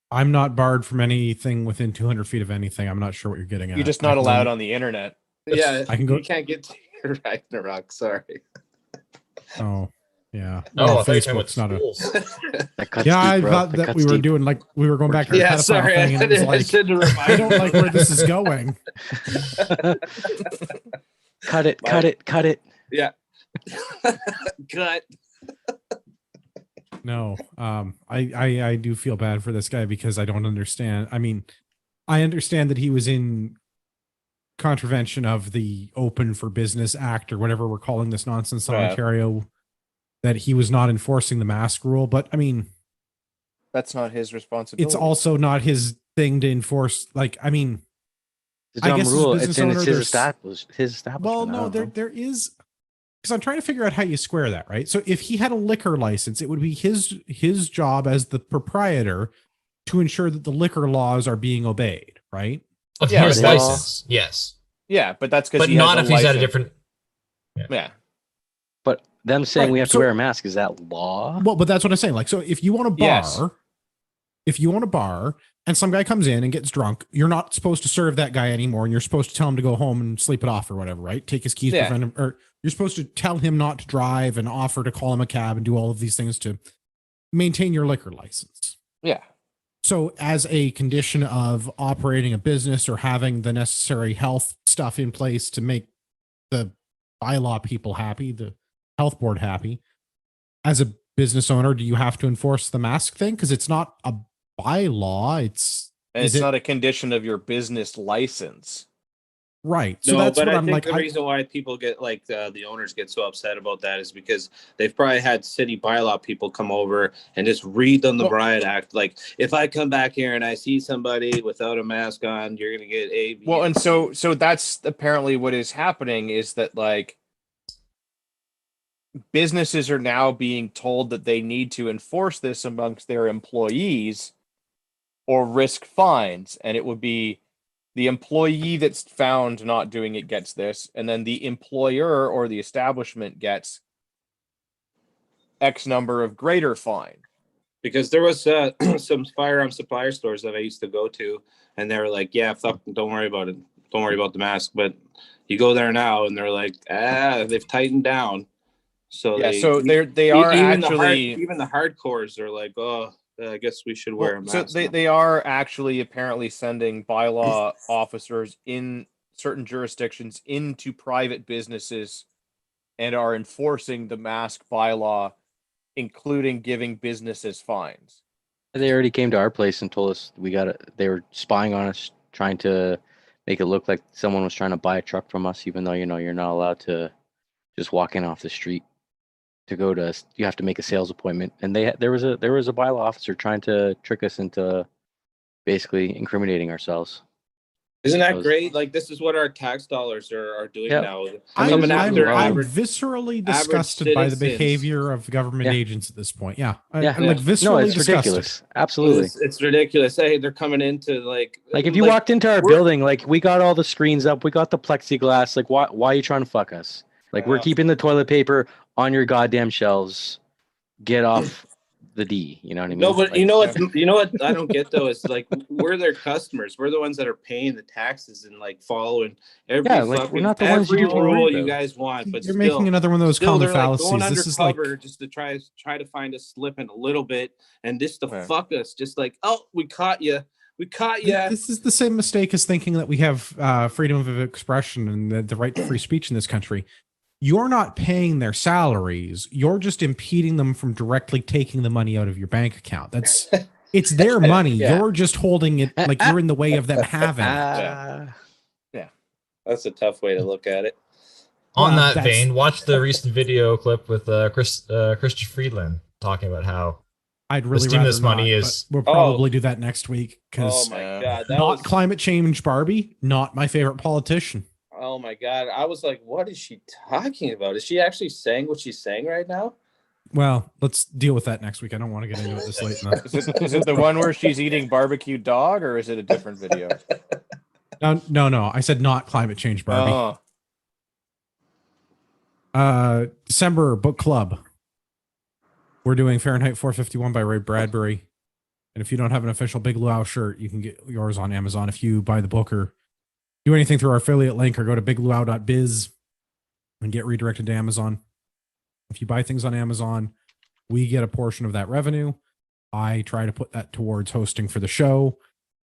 I'm not barred from anything within 200 feet of anything. I'm not sure what you're getting at. You're just I not can allowed go- on the internet. Yeah, I can go- You can't get to Ragnarok. Sorry. Oh, yeah. Oh, No, I thought you were talking about Facebook's not a. schools. That cuts Yeah, I deep, bro. thought that we were cuts doing like we were going back to the Yeah, pedophile sorry. thing, and it was I like should have I don't like where this is going. Cut it. Cut it. Cut it. Yeah. Cut. No, I do feel bad for this guy because I don't understand. I mean, I understand that he was in contravention of the Open for Business Act or whatever we're calling this nonsense in Right. Ontario, that he was not enforcing the mask rule. But I mean, That's not his responsibility. it's also not his thing to enforce. Like, I mean, It's I a dumb guess as rule. business It's in owner, his there's- establishment. His establishment. well, I no, don't know. there is, because I'm trying to figure out how you square that, right? So if he had a liquor license, it would be his job as the proprietor to ensure that the liquor laws are being obeyed, right? Of Yeah, his but they- license, yes, Yeah, but that's because but not if he's at a different. Yeah. But them saying Right, we have to so- wear a mask, is that law? Well, but that's what I'm saying. Like, so if you want a bar, Yes. And some guy comes in and gets drunk, you're not supposed to serve that guy anymore, and you're supposed to tell him to go home and sleep it off or whatever, right? Take his keys, Yeah. prevent him, or you're supposed to tell him not to drive and offer to call him a cab and do all of these things to maintain your liquor license. Yeah. So, as a condition of operating a business or having the necessary health stuff in place to make the bylaw people happy, the health board happy, as a business owner, do you have to enforce the mask thing? Because it's not a bylaw. And Is it's it- not a condition of your business license. Right. So No, that's but what I I'm think like. the reason why people get like the owners get so upset about that is because they've probably had city bylaw people come over and just read them the Well- riot act. Like, if I come back here and I see somebody without a mask on, you're gonna get A. B, Well, and so that's apparently what is happening, is that like businesses are now being told that they need to enforce this amongst their employees or risk fines, and it would be the employee that's found not doing it gets this, and then the employer or the establishment gets X number of greater fine. because there was some firearm supplier stores that I used to go to, and they were like, "Yeah, fuck, don't worry about it. Don't worry about the mask." But you go there now, and they're like, they've tightened down. So Yeah, they, so they are even actually even the hardcores are like, "Oh, I guess we should wear a so mask." they are actually apparently sending bylaw officers in certain jurisdictions into private businesses and are enforcing the mask bylaw, including giving businesses fines. They already came to our place and told us they were spying on us, trying to make it look like someone was trying to buy a truck from us, even though you're not allowed to just walk in off the street to go to. You have to make a sales appointment, and there was a bylaw officer trying to trick us into basically incriminating ourselves. Isn't that was- great? Like, this is what our tax dollars are doing Yep. now. I Coming mean, after I'm average. viscerally average disgusted by the citizens. behavior of government Yeah. agents at this point. Yeah. Yeah. I'm like No, viscerally it's disgusted. ridiculous. Absolutely. It's ridiculous. Hey, they're coming into Like if you walked into our we're- building, like we got all the screens up, we got the plexiglass. Like why are you trying to fuck us? Like we're keeping the toilet paper on your goddamn shelves. Get off the D. You know what I mean? No, but Like, you know what I don't get though is like we're their customers. We're the ones that are paying the taxes and like following every Yeah, like, we're fucking not the ones you every have to worry rule you about. guys want. But You're still, making another one of those still common they're like fallacies. going This is like undercover just to try to find us slipping a little bit and just to Yeah. fuck us. Just like, oh, we caught you. We caught you. this is the same mistake as thinking that we have freedom of expression and the right to free speech in this country. you're not paying their salaries. You're just impeding them from directly taking the money out of your bank account. It's their money. Yeah. You're just holding it like you're in the way of them having it. Ah, That's a tough way to look at it. On Well, that that's- vein, watch the recent video clip with Christian Friedland talking about how I'd really the stimulus rather money not, is- but we'll probably do that next week Oh because my Yeah. god, that not was climate change Barbie, not my favorite politician. oh my god. I was like, what is she talking about? Is she actually saying what she's saying right now? Well, let's deal with that next week. I don't want to get into it this late. In the... Is it the one where she's eating barbecue dog, or is it a different video? No. I said not climate change Barbie. Oh, December book club. We're doing Fahrenheit 451 by Ray Bradbury. And if you don't have an official Big Luau shirt, you can get yours on Amazon if you buy the book or do anything through our affiliate link or go to bigluau.biz and get redirected to Amazon. If you buy things on Amazon, we get a portion of that revenue. I try to put that towards hosting for the show.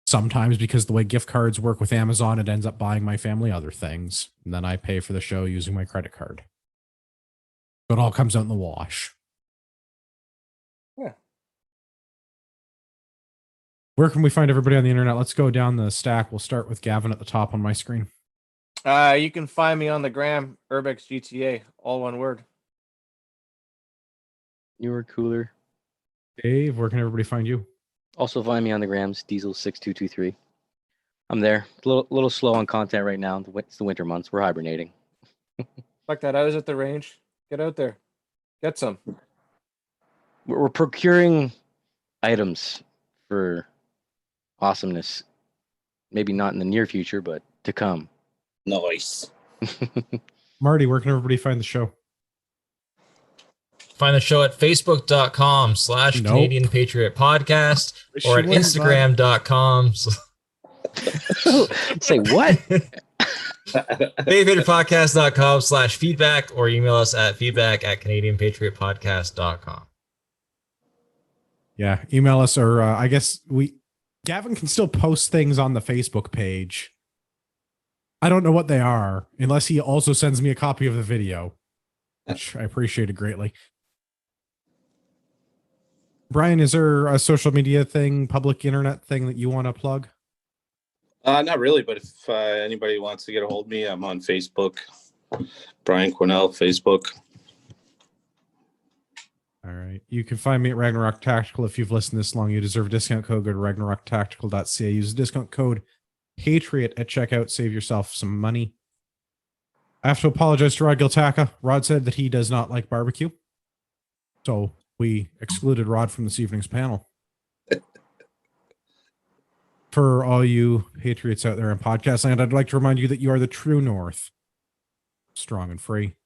Sometimes because the way gift cards work with Amazon, it ends up buying my family other things. And then I pay for the show using my credit card. So it all comes out in the wash. Yeah. Where can we find everybody on the internet? Let's go down the stack. We'll start with Gavin at the top on my screen. you can find me on the gram, Urbex GTA, all one word. you were cooler. Dave, where can everybody find you? Also find me on the grams, Diesel6223. I'm there. A little slow on content right now. It's the winter months. We're hibernating. Fuck that. I was at the range. Get out there. Get some. We're procuring items for awesomeness. Maybe not in the near future, but to come. Nice. Marty, where can everybody find the show? find the show at facebook.com/Canadian Patriot Podcast or at instagram.com. Say what? Patriotpodcast.com/feedback or email us at feedback@CanadianPatriotPodcast.com. Yeah, email us or I guess Gavin can still post things on the Facebook page. I don't know what they are unless he also sends me a copy of the video, which I appreciate it greatly. Brian, is there a social media thing, public internet thing that you want to plug? Not really, but if anybody wants to get a hold of me, I'm on Facebook. Brian Cornell, Facebook. All right. You can find me at Ragnarok Tactical. If you've listened this long, you deserve a discount code. Go to ragnaroktactical.ca. Use the discount code Patriot at checkout. Save yourself some money. I have to apologize to Rod Giltaka. Rod said that he does not like barbecue. So we excluded Rod from this evening's panel. For all you patriots out there in podcast land, I'd like to remind you that you are the true North. Strong and free.